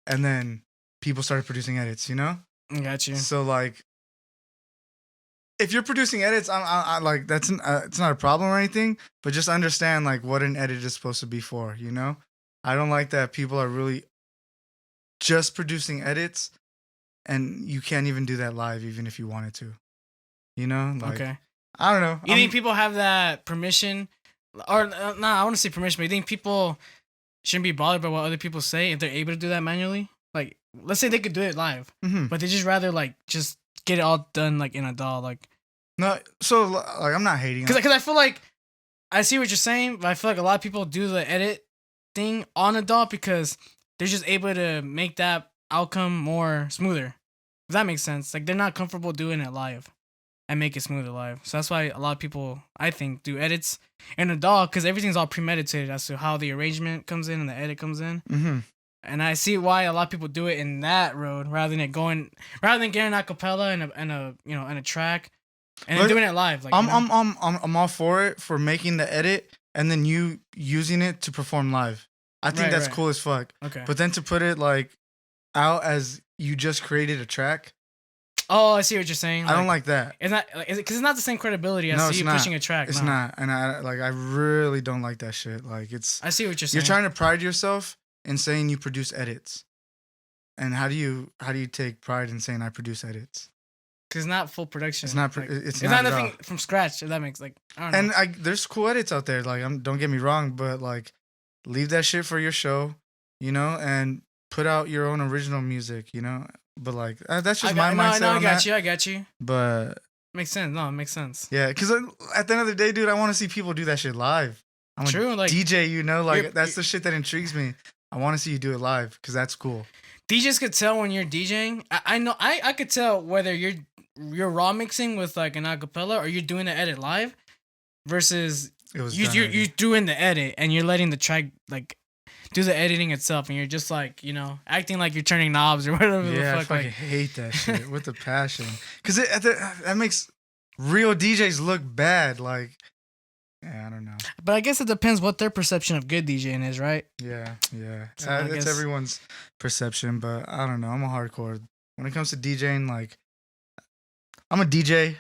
And then people started producing edits, you know? I got you. So like, if you're producing edits, I like that's it's not a problem or anything. But just understand like what an edit is supposed to be for, you know? I don't like that people are really just producing edits, and you can't even do that live, even if you wanted to. You know? Like, okay. I don't know. You think people have that permission, or I want to say permission, but you think people shouldn't be bothered by what other people say if they're able to do that manually? Like, let's say they could do it live, but they just rather like just get it all done like in a DAW, like. No, so like I'm not hating. Because I feel like I see what you're saying, but I feel like a lot of people do the edit thing on a DAW because they're just able to make that outcome more smoother. If that makes sense. Like they're not comfortable doing it live and make it smoother live. So that's why a lot of people, I think, do edits in a DAW because everything's all premeditated as to how the arrangement comes in and the edit comes in. Mm-hmm. And I see why a lot of people do it in that road rather than getting an acapella and a track and then doing it live. Like I'm all for it, for making the edit and then you using it to perform live. I think that's cool as fuck. Okay. But then to put it like out as you just created a track. Oh, I see what you're saying. I don't like that. It's not because it's not the same credibility as you pushing a track. It's not, and I really don't like that shit. Like it's. I see what you're saying. You're trying to pride yourself in saying you produce edits, and how do you take pride in saying I produce edits? Because it's not full production. It's not. Like, it's not nothing from scratch. If that makes like. I don't know. And there's cool edits out there. Like don't get me wrong, but like, leave that shit for your show, you know, and put out your own original music, you know. But like that's just my mindset. No, I got you. But makes sense. No, it makes sense. Yeah, because at the end of the day, dude, I want to see people do that shit live. I'm True, a like, DJ, you know, like that's you're- the shit that intrigues me. I want to see you do it live because that's cool. DJs could tell when you're DJing. I know I could tell whether you're raw mixing with like an acapella or you're doing the edit live versus It was you're doing the edit and you're letting the track like do the editing itself and you're just like, you know, acting like you're turning knobs or whatever the Yeah, fuck. I fucking Like, hate that shit with a passion. Because that makes real DJs look bad. Like, yeah, I don't know. but I guess it depends what their perception of good DJing is, right? Yeah. So I It's guess- everyone's perception, but I don't know. I'm a hardcore. When it comes to DJing, like, I'm a DJ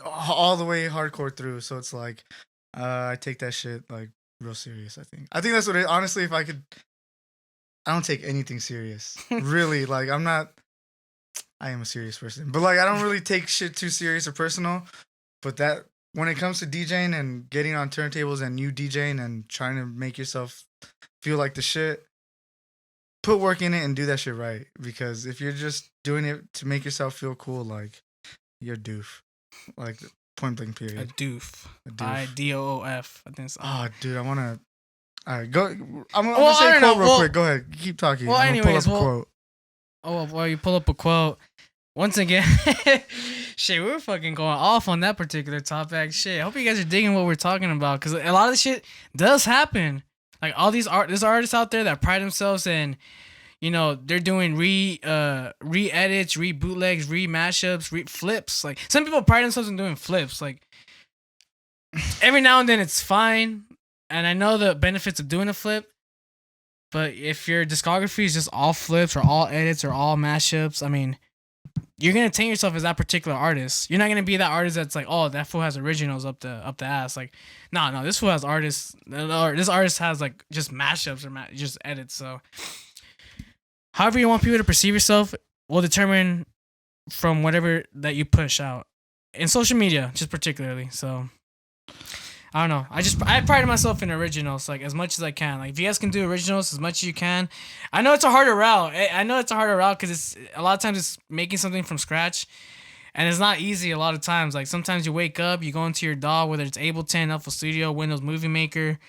all the way hardcore through. So it's like, I take that shit, like, real serious, I think. I think that's what it, honestly, if I could, I don't take anything serious. Really, like, I am a serious person, but like, I don't really take shit too serious or personal, but that, when it comes to DJing and getting on turntables and you DJing and trying to make yourself feel like the shit, put work in it and do that shit right. Because if you're just doing it to make yourself feel cool, like, you're doof. Like, point blank A period. doof. A doof. IDOOF. I think it's Oh, dude, I want to. All right, go. I'm Well, gonna I say a don't quote know. real Well- quick. Go ahead. Keep talking. well, I'm gonna anyways, pull up a quote. Oh, well, you pull up a quote. Once again, shit, we were fucking going off on that particular topic. Shit, I hope you guys are digging what we're talking about because a lot of the shit does happen. Like all there's artists out there that pride themselves in, you know, they're doing re-edits, re-bootlegs, re-mashups, re-flips. Like some people pride themselves in doing flips. Like every now and then it's fine, and I know the benefits of doing a flip. But if your discography is just all flips or all edits or all mashups, I mean, you're gonna taint yourself as that particular artist. You're not gonna be that artist that's like, oh, that fool has originals up the ass. Like, no, this fool has artists. Or this artist has like just mashups or just edits. So, however you want people to perceive yourself will determine from whatever that you push out in social media, just particularly. So. I don't know. I pride myself in originals, like as much as I can. Like if you guys can do originals as much as you can. I know it's a harder route. I know it's a harder route because it's a lot of times it's making something from scratch, and it's not easy a lot of times. Like sometimes you wake up, you go into your DAW, whether it's Ableton, FL Studio, Windows Movie Maker.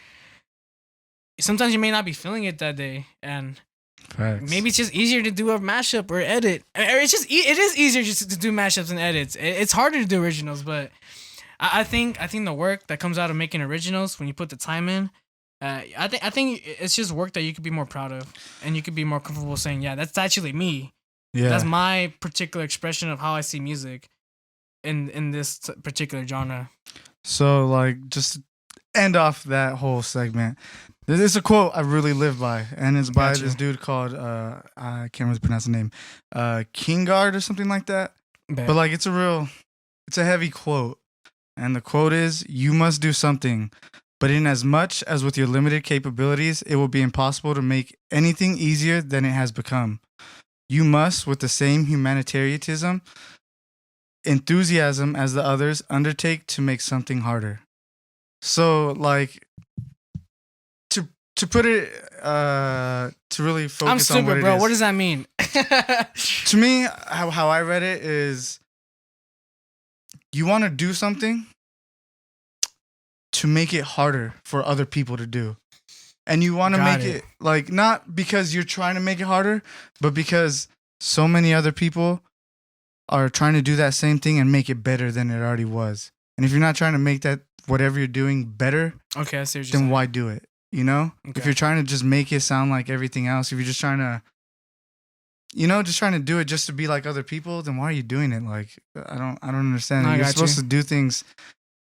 Sometimes you may not be feeling it that day, and Facts. maybe it's just easier to do a mashup or edit. Or it's just it is easier just to do mashups and edits. It's harder to do originals, but. I think the work that comes out of making originals when you put the time in, I think it's just work that you could be more proud of and you could be more comfortable saying, yeah, that's actually me. Yeah. That's my particular expression of how I see music in this particular genre. So, like, just to end off that whole segment, there's a quote I really live by, and it's by Gotcha. this dude called I can't really pronounce the name, Kingard or something like that. Bet. But like, it's a heavy quote. And the quote is, "You must do something, but in as much as with your limited capabilities, it will be impossible to make anything easier than it has become. You must, with the same humanitarianism, enthusiasm as the others, undertake to make something harder." So, like, to put it, to really focus I'm on stupid, what it bro. is. What does that mean? To me, how I read it is, you want to do something to make it harder for other people to do. And you want to Got make it. it, like, not because you're trying to make it harder, but because so many other people are trying to do that same thing and make it better than it already was. And if you're not trying to make that, whatever you're doing, better, Okay, I see what you're then saying. why do it? You know? Okay. If you're trying to just make it sound like everything else, if you're just trying to, you know, just trying to do it just to be like other people, then why are you doing it? Like, I don't understand. No, I You're got supposed you. to do things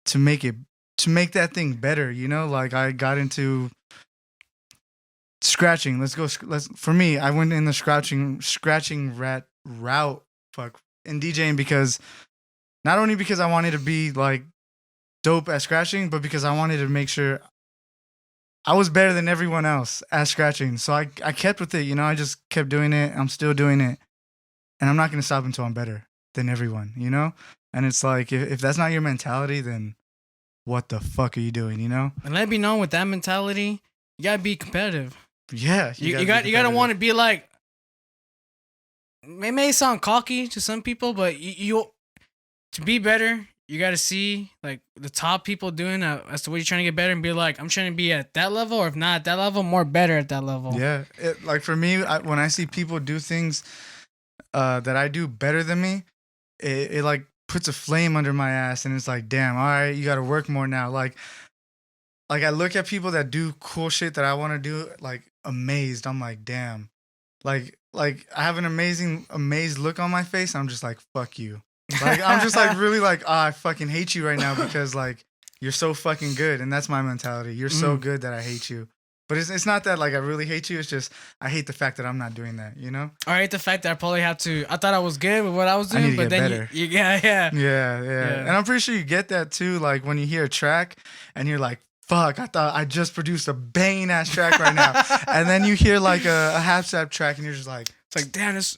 to make that thing better, you know? Like, I got into scratching. For me, I went in the scratching rat route in DJing because not only because I wanted to be like dope at scratching, but because I wanted to make sure I was better than everyone else at scratching. So I kept with it, you know, I just kept doing it. I'm still doing it. And I'm not going to stop until I'm better than everyone, you know? And it's like, if that's not your mentality, then what the fuck are you doing, you know? And let me know with that mentality, you gotta be competitive. Yeah. You gotta want to be like. It may sound cocky to some people, but you to be better, you got to see like the top people doing as to what you're trying to get better, and be like, I'm trying to be at that level, or if not at that level, more better at that level. Yeah, like for me, when I see people do things that I do better than me, it like puts a flame under my ass, and it's like, damn, all right, you got to work more now. Like I look at people that do cool shit that I want to do, like amazed. I'm like, damn, like I have an amazed look on my face. I'm just like, fuck you. Like I'm just like really like, I fucking hate you right now because like you're so fucking good, and that's my mentality. You're so good that I hate you. But it's not that like I really hate you. It's just I hate the fact that I'm not doing that. You know? I hate the fact that I probably have to. I thought I was good with what I was doing, I need to but get then better. Yeah. And I'm pretty sure you get that too. Like when you hear a track and you're like, fuck, I thought I just produced a banging ass track right now. And then you hear like a half step track and you're just like, it's like, damn, this.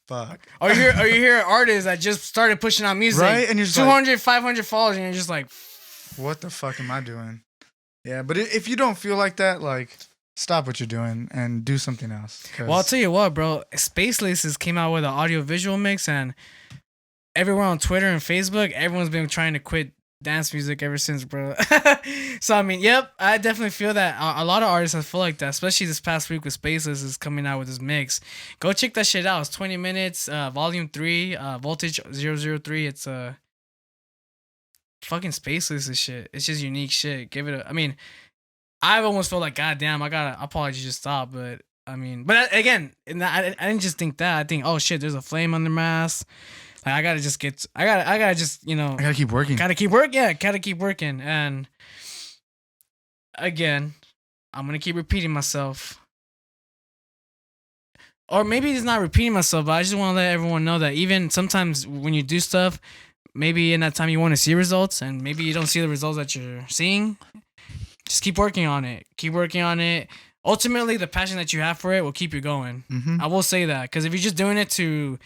Fuck. Or you hear artists that just started pushing out music, right? And you're just 200, like, 500 followers, and you're just like, what the fuck am I doing? Yeah, but if you don't feel like that, like, stop what you're doing and do something else. Well, I'll tell you what, bro. Space Laces came out with an audio visual mix, and everywhere on Twitter and Facebook, everyone's been trying to quit dance music ever since, bro. So I mean, yep, I definitely feel that a lot of artists feel like that, especially this past week with Spaceless is coming out with his mix. Go check that shit out. It's 20 minutes, volume 3, voltage 003. It's fucking Spaceless shit. It's just unique shit. Give it a, I mean, I've almost felt like, god damn, I probably just stop, but I mean, but again, I didn't just think that. I think, oh shit, there's a flame under my ass. Like, I gotta just, you know, I gotta keep working. Gotta keep working. Yeah, gotta keep working. And again, I'm gonna keep repeating myself. Or maybe it's not repeating myself, but I just want to let everyone know that even sometimes when you do stuff, maybe in that time you want to see results, and maybe you don't see the results that you're seeing. Just keep working on it. Keep working on it. Ultimately, the passion that you have for it will keep you going. Mm-hmm. I will say that, because if you're just doing it to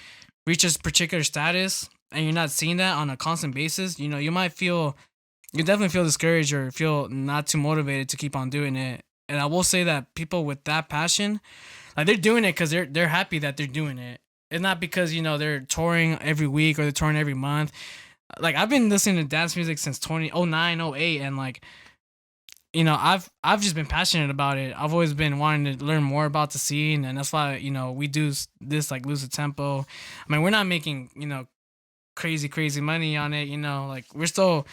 reach a particular status and you're not seeing that on a constant basis, you know, you definitely feel discouraged or feel not too motivated to keep on doing it. And I will say that people with that passion, like, they're doing it because they're happy that they're doing it. It's not because, you know, they're touring every week or they're touring every month. Like, I've been listening to dance music since 2009, 08, and like, you know, I've just been passionate about it. I've always been wanting to learn more about the scene, and that's why, you know, we do this, like, Lose the Tempo. I mean, we're not making, you know, crazy money on it, you know, like, we're still,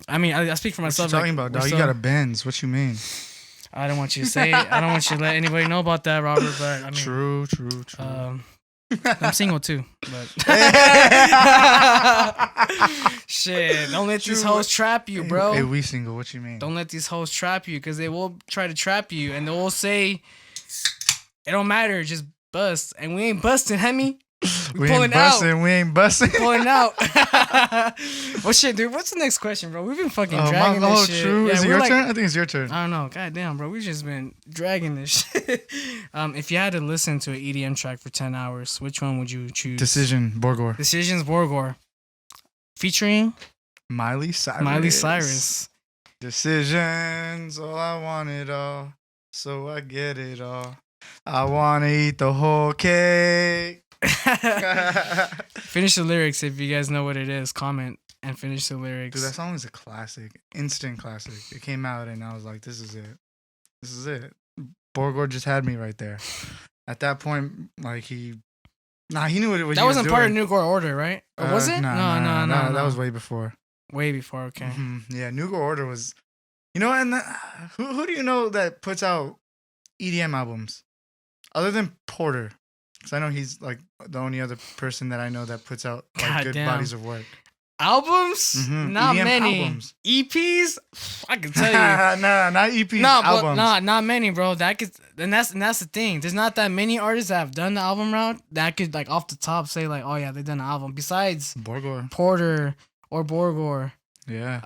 I mean, I speak for myself. What you talking about, dog? You got a Benz. What you mean? I don't want you to say it. I don't want you to let anybody know about that, Robert, but I mean. True. I'm single too, but shit, don't let these hoes trap you, bro. Hey, we single. What you mean? Don't let these hoes trap you, because they will try to trap you, and they will say it don't matter, just bust, and we ain't busting, Hemi. We ain't busting. Pulling out. Well, shit, dude. What's the next question, bro? We've been fucking dragging this shit. True. Yeah, is it your turn? I think it's your turn. I don't know. God damn, bro. We've just been dragging this shit. If you had to listen to an EDM track for 10 hours, which one would you choose? Decisions Borgore. Featuring Miley Cyrus. Decisions. All I want it all, so I get it all. I want to eat the whole cake. Finish the lyrics if you guys know what it is. Comment and finish the lyrics. Dude, that song is a classic. Instant classic. It came out and I was like, this is it. Borgore just had me right there. At that point, like, he knew what it was. That wasn't part of New Gore Order, right? Or was it? No. That was way before. Way before, okay. Mm-hmm. Yeah, New Gore Order was, you know, and who do you know that puts out EDM albums? Other than Porter. Because I know he's, like, the only other person that I know that puts out, like, good bodies of work. Albums? Mm-hmm. Not EDM many. Albums. EPs? I can tell you. Nah, not EPs. Albums. Not many, bro. And that's the thing. There's not that many artists that have done the album route that could, like, off the top say, like, oh yeah, they've done an album. Besides Borgore. Porter or Borgore. Yeah.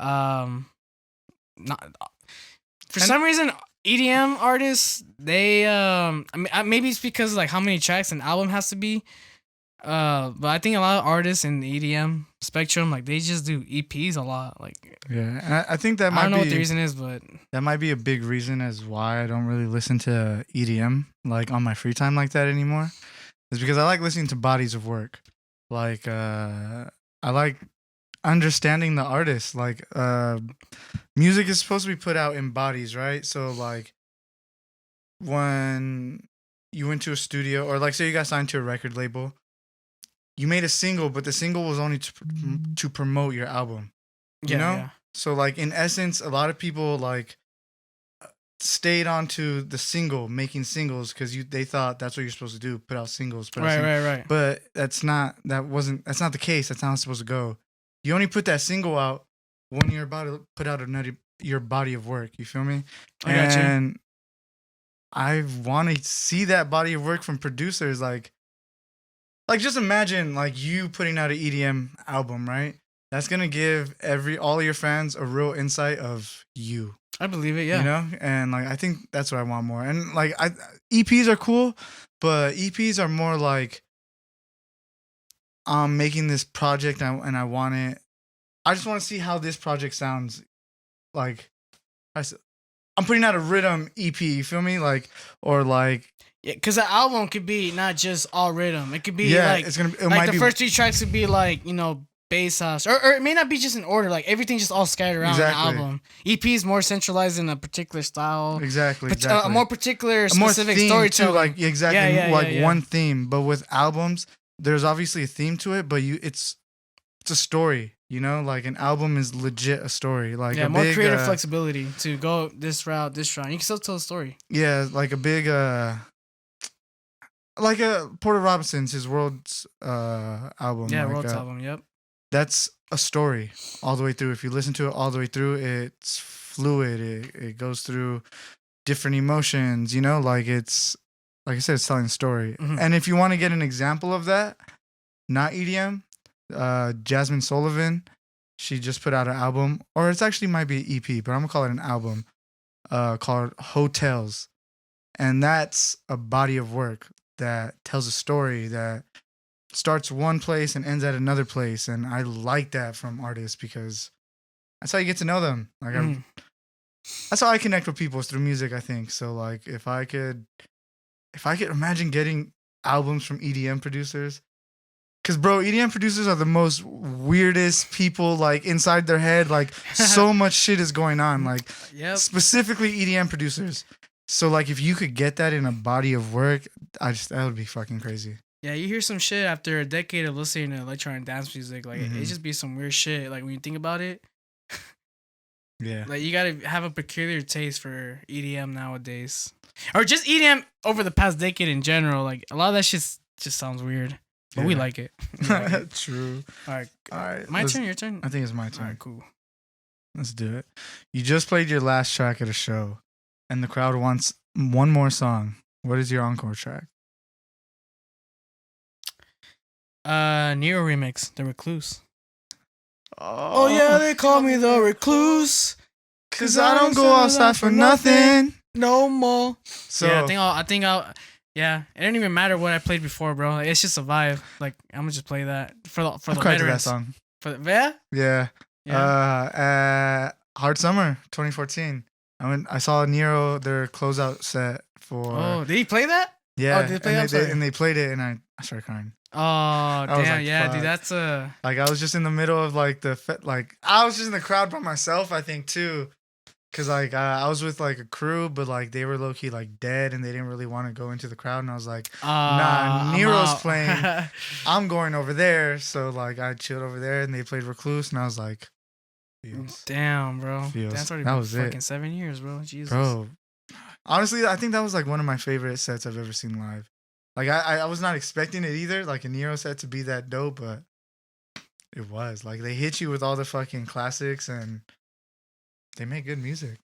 For some reason, EDM artists, they I mean, maybe it's because, like, how many tracks an album has to be. But I think a lot of artists in the EDM spectrum, like, they just do EPs a lot. Like, yeah, and I think that might be, I don't know what the reason is, but that might be a big reason as why I don't really listen to EDM, like, on my free time like that anymore. Is because I like listening to bodies of work. Like, I like understanding the artist. Like, music is supposed to be put out in bodies, right? So like when you went to a studio, or like say you got signed to a record label, you made a single, but the single was only to promote your album. You know? Yeah. So like in essence, a lot of people like stayed onto the single, making singles because they thought that's what you're supposed to do, put out singles. Right. But that's not the case. That's not how it's supposed to go. You only put that single out when you're about to put out your body of work. You feel me? I got you. And I want to see that body of work from producers. Like just imagine like you putting out an EDM album, right? That's gonna give all of your fans a real insight of you. I believe it, yeah. You know, and like I think that's what I want more. And like EPs are cool, but EPs are more like I'm making this project and I want it. I just want to see how this project sounds. Like I'm putting out a rhythm EP. You feel me? Like or like. Yeah, because the album could be not just all rhythm. It could be like it's gonna. Like the first 3 tracks could be like bass house, or it may not be just in order. Like everything just all scattered around the album. EP is more centralized in a particular style. Exactly. A more particular specific story too. Like exactly one theme. But with albums, there's obviously a theme to it, but it's a story. You know, like an album is legit a story. Like more creative flexibility to go this route. You can still tell a story. Yeah, like a big like Porter Robinson's his World's album. Yeah, like, World's album. Yep. That's a story all the way through. If you listen to it all the way through, it's fluid. It goes through different emotions, you know, like it's, like I said, it's telling a story. Mm-hmm. And if you want to get an example of that, not EDM, Jasmine Sullivan, she just put out an album, or it's actually might be an EP, but I'm gonna call it an album, called Hotels. And that's a body of work that tells a story that starts one place and ends at another place, and I like that from artists because that's how you get to know them. Like that's how I connect with people, is through music, I think. So like if I could imagine getting albums from EDM producers, because bro, EDM producers are the most weirdest people, like inside their head, like so much shit is going on, like specifically EDM producers. So like if you could get that in a body of work, that would be fucking crazy. Yeah, you hear some shit after a decade of listening to electronic dance music. Like, Mm-hmm. it just be some weird shit. Like, when you think about it. Yeah. Like, you gotta have a peculiar taste for EDM nowadays. Or just EDM over the past decade in general. Like, a lot of that shit just sounds weird. But we like it. True. All right. My turn, your turn? I think it's my turn. All right, cool. Let's do it. You just played your last track at a show, and the crowd wants one more song. What is your encore track? Nero remix, The Recluse. Oh yeah, they call me The Recluse, 'cause I don't go outside for nothing no more. So yeah, I think I'll. Yeah, it didn't even matter what I played before, bro. Like, it's just a vibe. Like, I'm gonna just play that for the I've cried to that song. Yeah. Hard Summer 2014. I saw Nero their closeout set for. Oh, did he play that? Yeah. Oh, did they play that? And they played it, and I started crying. Oh damn! Like, yeah, fuck. dude, that's a. Like I was just in the middle of like I was just in the crowd by myself, I think too, cause like I was with like a crew, but like they were low key like dead, and they didn't really want to go into the crowd, and I was like, nah, Nero's playing, I'm going over there, so like I chilled over there, and they played Recluse, and I was like, feels. Damn, bro, Feels. that's already That been was fucking it. 7 years, bro. Jesus, Bro. Honestly, I think that was like one of my favorite sets I've ever seen live. Like I was not expecting it either, like a Nero set to be that dope, but it was. Like they hit you with all the fucking classics, and they make good music.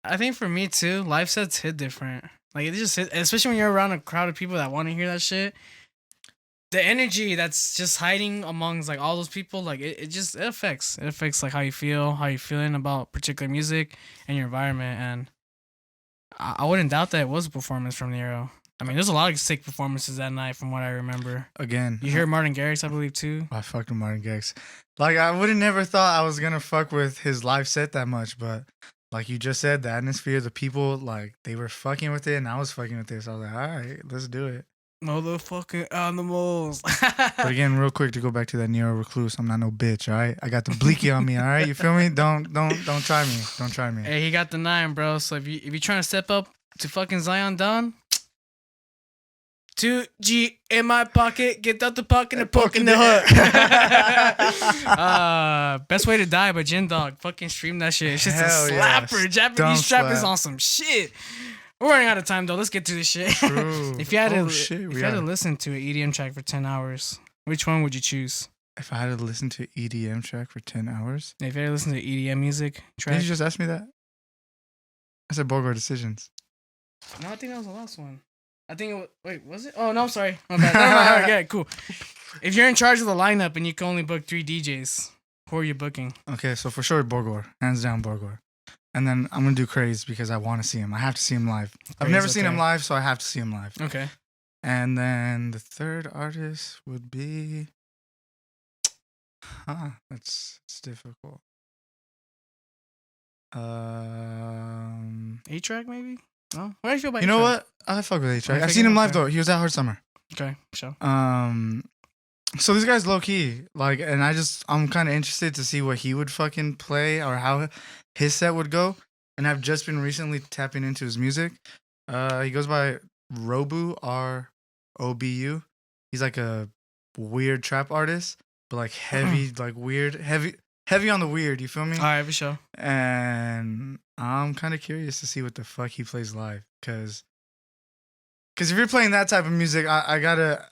I think for me too, live sets hit different. Like it just hit, especially when you're around a crowd of people that want to hear that shit. The energy that's just hiding amongst like all those people, like it affects like how you feel, how you're feeling about particular music and your environment. And I wouldn't doubt that it was a performance from Nero. I mean, there's a lot of sick performances that night from what I remember. Again, you hear Martin Garrix, I believe, too. I fucked with Martin Garrix. Like I would have never thought I was gonna fuck with his live set that much, but like you just said, the atmosphere, the people, like they were fucking with it, and I was fucking with it. So I was like, all right, let's do it. Motherfucking animals. But again, real quick to go back to that Neo recluse, I'm not no bitch, all right? I got the bleaky on me, all right? You feel me? Don't try me. Don't try me. Hey, he got the 9, bro. So if you're trying to step up to fucking Zion Don, 2G in my pocket, get out the pocket and poke in the hook. Best Way to Die by Gin Dog. Fucking stream that shit. It's just a slapper. Japanese trap is on some shit. We're running out of time though. Let's get to this shit. True. If you had to listen to an EDM track for 10 hours, which one would you choose? If I had to listen to an EDM track for 10 hours? If you had to listen to EDM music track. Did you just ask me that? I said Borgore Decisions. No, I think that was the last one. I think it was, wait, was it? Oh, no, I'm sorry. My bad. Never mind. All right, yeah, cool. If you're in charge of the lineup and you can only book 3 DJs, who are you booking? Okay, so for sure Borgore. Hands down Borgore. And then I'm going to do Craze because I want to see him. I have to see him live. I've never seen him live, so I have to see him live. Okay. And then the third artist would be... That's difficult. A-Track, maybe? No? What do you feel about You know what? I fuck with A-Track. I've seen him live, though. He was at Hard Summer. Okay, sure. So this guy's low-key. Like, and I'm kind of interested to see what he would fucking play or how his set would go. And I've just been recently tapping into his music. He goes by Robu, R-O-B-U. He's like a weird trap artist, but like heavy, like weird, heavy on the weird, you feel me? All right, for sure. And I'm kind of curious to see what the fuck he plays live. Because if you're playing that type of music, I gotta...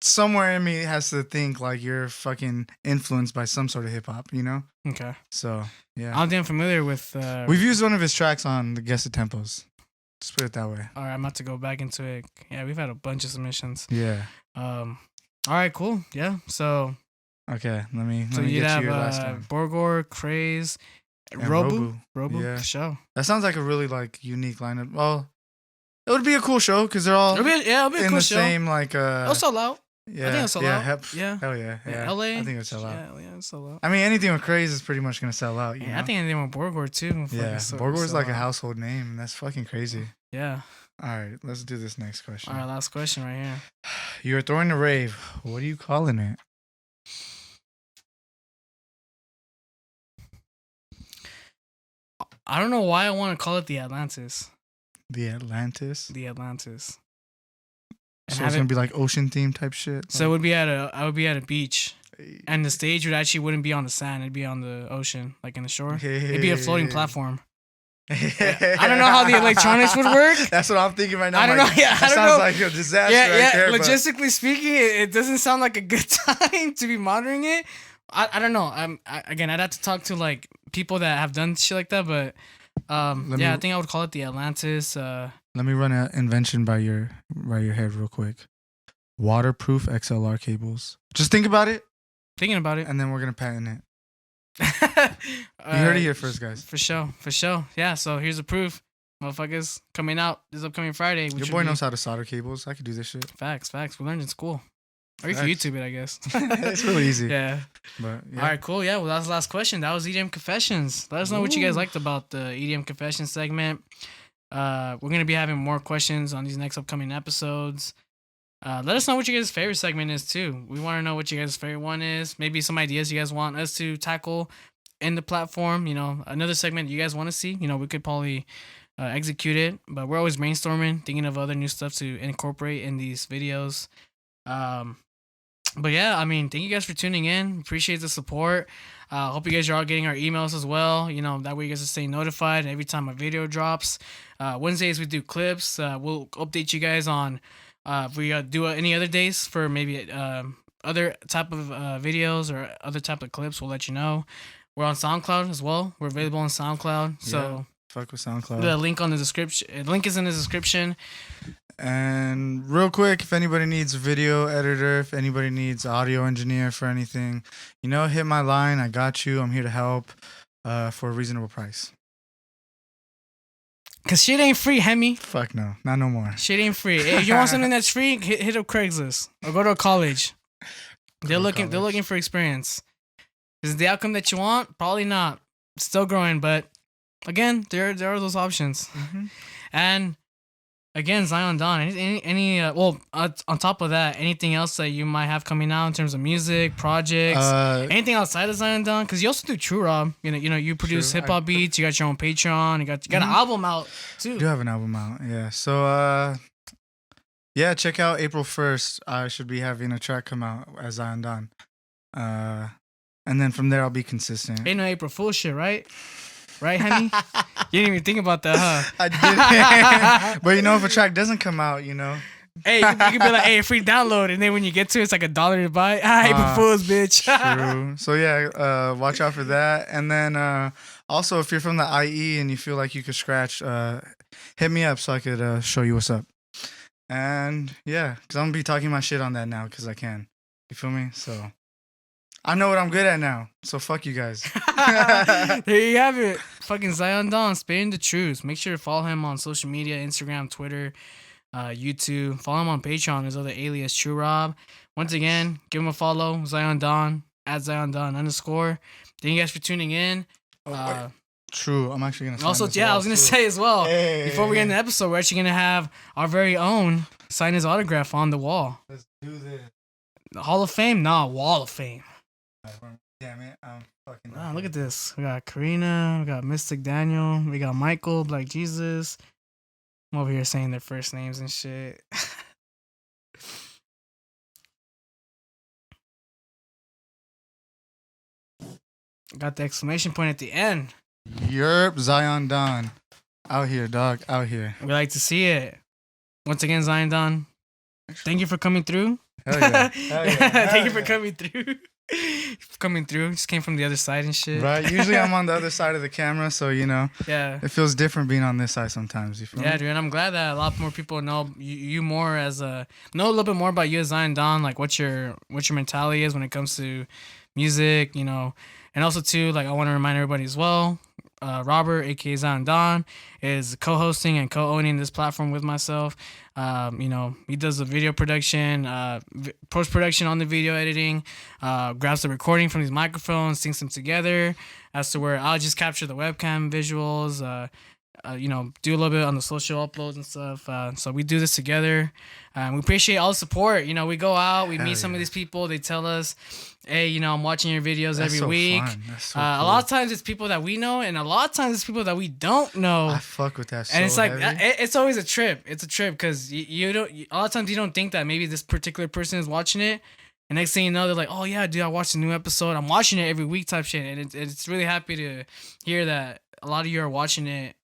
Somewhere in me has to think like you're fucking influenced by some sort of hip hop, you know? Okay. So, yeah. I'm damn familiar with... We've used one of his tracks on the Guess the Tempos. Just put it that way. All right, I'm about to go back into it. Yeah, we've had a bunch of submissions. Yeah. All right, cool. Yeah, so... Okay, let me you'd get have you your last one. Borgore, Craze, And Robu, Yeah. for sure. That sounds like a really like unique lineup. Well, it would be a cool show because they're all It'll be a in cool the show. same like It'll sell out. yeah, I think it'll sell out. Yeah. Hell yeah. LA. I think it'll sell out. Yeah, it'll sell out. I mean, anything with Craze is pretty much gonna sell out. You know? I think anything with Borgore too. Yeah, Borgore's like a household name. That's fucking crazy. Yeah. All right, let's do this next question. All right, last question right here. You're throwing a rave. What are you calling it? I don't know why I want to call it the Atlantis. The Atlantis. The Atlantis. So it's gonna be like ocean theme type shit. So I would be at a beach, and the stage wouldn't be on the sand. It'd be on the ocean, like in the shore. It'd be a floating platform. I don't know how the electronics would work. That's what I'm thinking right now. I don't know. Yeah, that sounds like a disaster. Yeah. There, Logistically speaking, it doesn't sound like a good time to be monitoring it. I don't know. Again, I'd have to talk to like people that have done shit like that, but I think I would call it the Atlantis. Let me run an invention by your head real quick. Waterproof XLR cables. Just think about it. Thinking about it. And then we're gonna patent it. You heard it here first, guys. For sure. Yeah, so here's the proof. Motherfuckers, coming out this upcoming Friday. Your boy knows how to solder cables. I could do this shit. Facts. We learned in school. Or you can YouTube it, I guess. It's really easy. Yeah. But yeah. All right, cool. Yeah, well, that was the last question. That was EDM Confessions. Let us know what you guys liked about the EDM Confessions segment. We're going to be having more questions on these next upcoming episodes. Let us know what your guys' favorite segment is, too. We want to know what your guys' favorite one is. Maybe some ideas you guys want us to tackle in the platform. You know, another segment you guys want to see. You know, we could probably execute it. But we're always brainstorming, thinking of other new stuff to incorporate in these videos. But yeah, I mean, thank you guys for tuning in. Appreciate the support. Hope you guys are all getting our emails as well. You know, that way you guys are staying notified every time a video drops. Wednesdays we do clips. We'll update you guys on if we do any other days for maybe other type of videos or other type of clips. We'll let you know. We're on SoundCloud as well. We're available on SoundCloud. So fuck with SoundCloud. The link on the description. The link is in the description. And real quick, if anybody needs a video editor, if anybody needs audio engineer for anything, you know, hit my line. I got you. I'm here to help for a reasonable price. Cause shit ain't free, Hemi. Fuck no, not no more. Shit ain't free. If you want something that's free, hit up Craigslist or go to a college. They're looking for experience. Is it the outcome that you want? Probably not. Still growing, but again, there are those options. Mm-hmm. And again, Zion Dawn. On top of that, anything else that you might have coming out in terms of music projects, anything outside of Zion Dawn? Because you also do True Rob. You produce hip hop beats. You got your own Patreon. You got an album out too. I do have an album out. Yeah. So yeah, check out April 1st. I should be having a track come out as Zion Dawn. And then from there I'll be consistent. Ain't no April Fool shit, right? Right, Henny? You didn't even think about that, huh? I did. But if a track doesn't come out, Hey, you can be like, hey, free download, and then when you get to it, it's like $1 to buy. April Fools, bitch. True. So yeah, watch out for that. And then also, if you're from the IE and you feel like you could scratch, hit me up so I could show you what's up. And yeah, because I'm gonna be talking my shit on that now because I can. You feel me? So I know what I'm good at now. So fuck you guys. There you have it. Fucking Zion Dawn, spitting the truth. Make sure to follow him on social media, Instagram, Twitter, YouTube. Follow him on Patreon. His other alias, True Rob. Once again, give him a follow. Zion Dawn, @Zion Dawn _. Thank you guys for tuning in. True. I'm actually gonna. Also, I was gonna say as well. Before we end the episode, we're actually gonna have our very own sign his autograph on the wall. Let's do this. The Hall of Fame? Nah, Wall of Fame. Damn it! I'm fucking. Look at this. We got Karina. We got Mystic Daniel. We got Michael, Black Jesus. I'm over here saying their first names and shit. Got the exclamation point at the end. Yerp, Zion Dawn. Out here, dog. Out here. We like to see it. Once again, Zion Dawn, thank you for coming through. Hell yeah. Hell yeah. Thank you for coming through. Just came from the other side and shit. Right. Usually I'm on the other side of the camera, so Yeah. it feels different being on this side sometimes. You feel me? Yeah, dude. And I'm glad that a lot more people know you more as know a little bit more about you as Zion Dawn, like what your mentality is when it comes to music, and also too, like I want to remind everybody as well. Robert, aka Zion Dawn, is co-hosting and co-owning this platform with myself. He does the video production, post-production on the video editing, grabs the recording from these microphones, syncs them together, as to where I'll just capture the webcam visuals, do a little bit on the social uploads and stuff. So we do this together. We appreciate all the support. We go out, we meet some of these people. They tell us, hey, I'm watching your videos every week. That's so cool. A lot of times it's people that we know, and a lot of times it's people that we don't know. I fuck with that. And it's like it's always a trip. It's a trip because you don't. A lot of times you don't think that maybe this particular person is watching it. And next thing you know, they're like, "Oh yeah, dude, I watched a new episode. I'm watching it every week," type shit. And it's really happy to hear that a lot of you are watching it.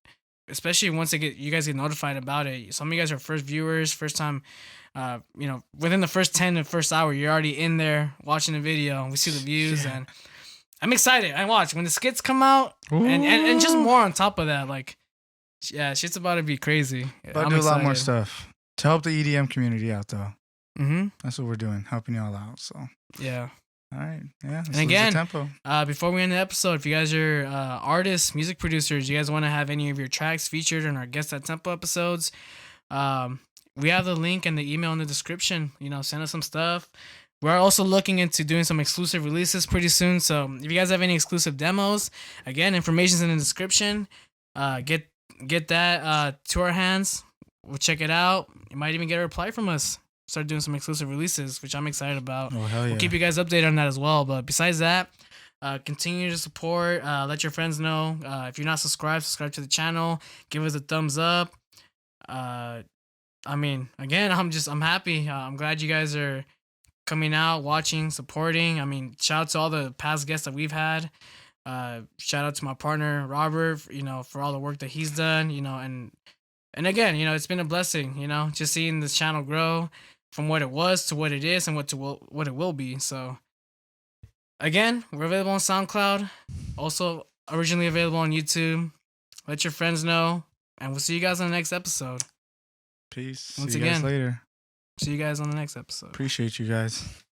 Especially once you guys get notified about it. Some of you guys are first viewers, first time, within the first 10 to first hour, you're already in there watching the video. And we see the views, and I'm excited. I watch when the skits come out, and just more on top of that. Like, yeah, shit's about to be crazy. But do a lot more stuff to help the EDM community out, though. Mm-hmm. That's what we're doing, helping y'all out. So yeah. All right. Yeah. And again, before we end the episode, if you guys are artists, music producers, you guys want to have any of your tracks featured in our Guest at Tempo episodes, we have the link and the email in the description. Send us some stuff. We're also looking into doing some exclusive releases pretty soon. So if you guys have any exclusive demos, again, information's in the description. Get that to our hands. We'll check it out. You might even get a reply from us. Start doing some exclusive releases, which I'm excited about. Oh, hell yeah. We'll keep you guys updated on that as well. But besides that, continue to support. Let your friends know. If you're not subscribe to the channel. Give us a thumbs up. Again, I'm happy. I'm glad you guys are coming out, watching, supporting. Shout out to all the past guests that we've had. Shout out to my partner, Robert, for all the work that he's done, and again, it's been a blessing, just seeing this channel grow from what it was to what it is and what it will be. So again, we're available on SoundCloud, also originally available on YouTube. Let your friends know, and we'll see you guys on the next episode. Peace. Once see you again, guys later. See you guys on the next episode. Appreciate you guys.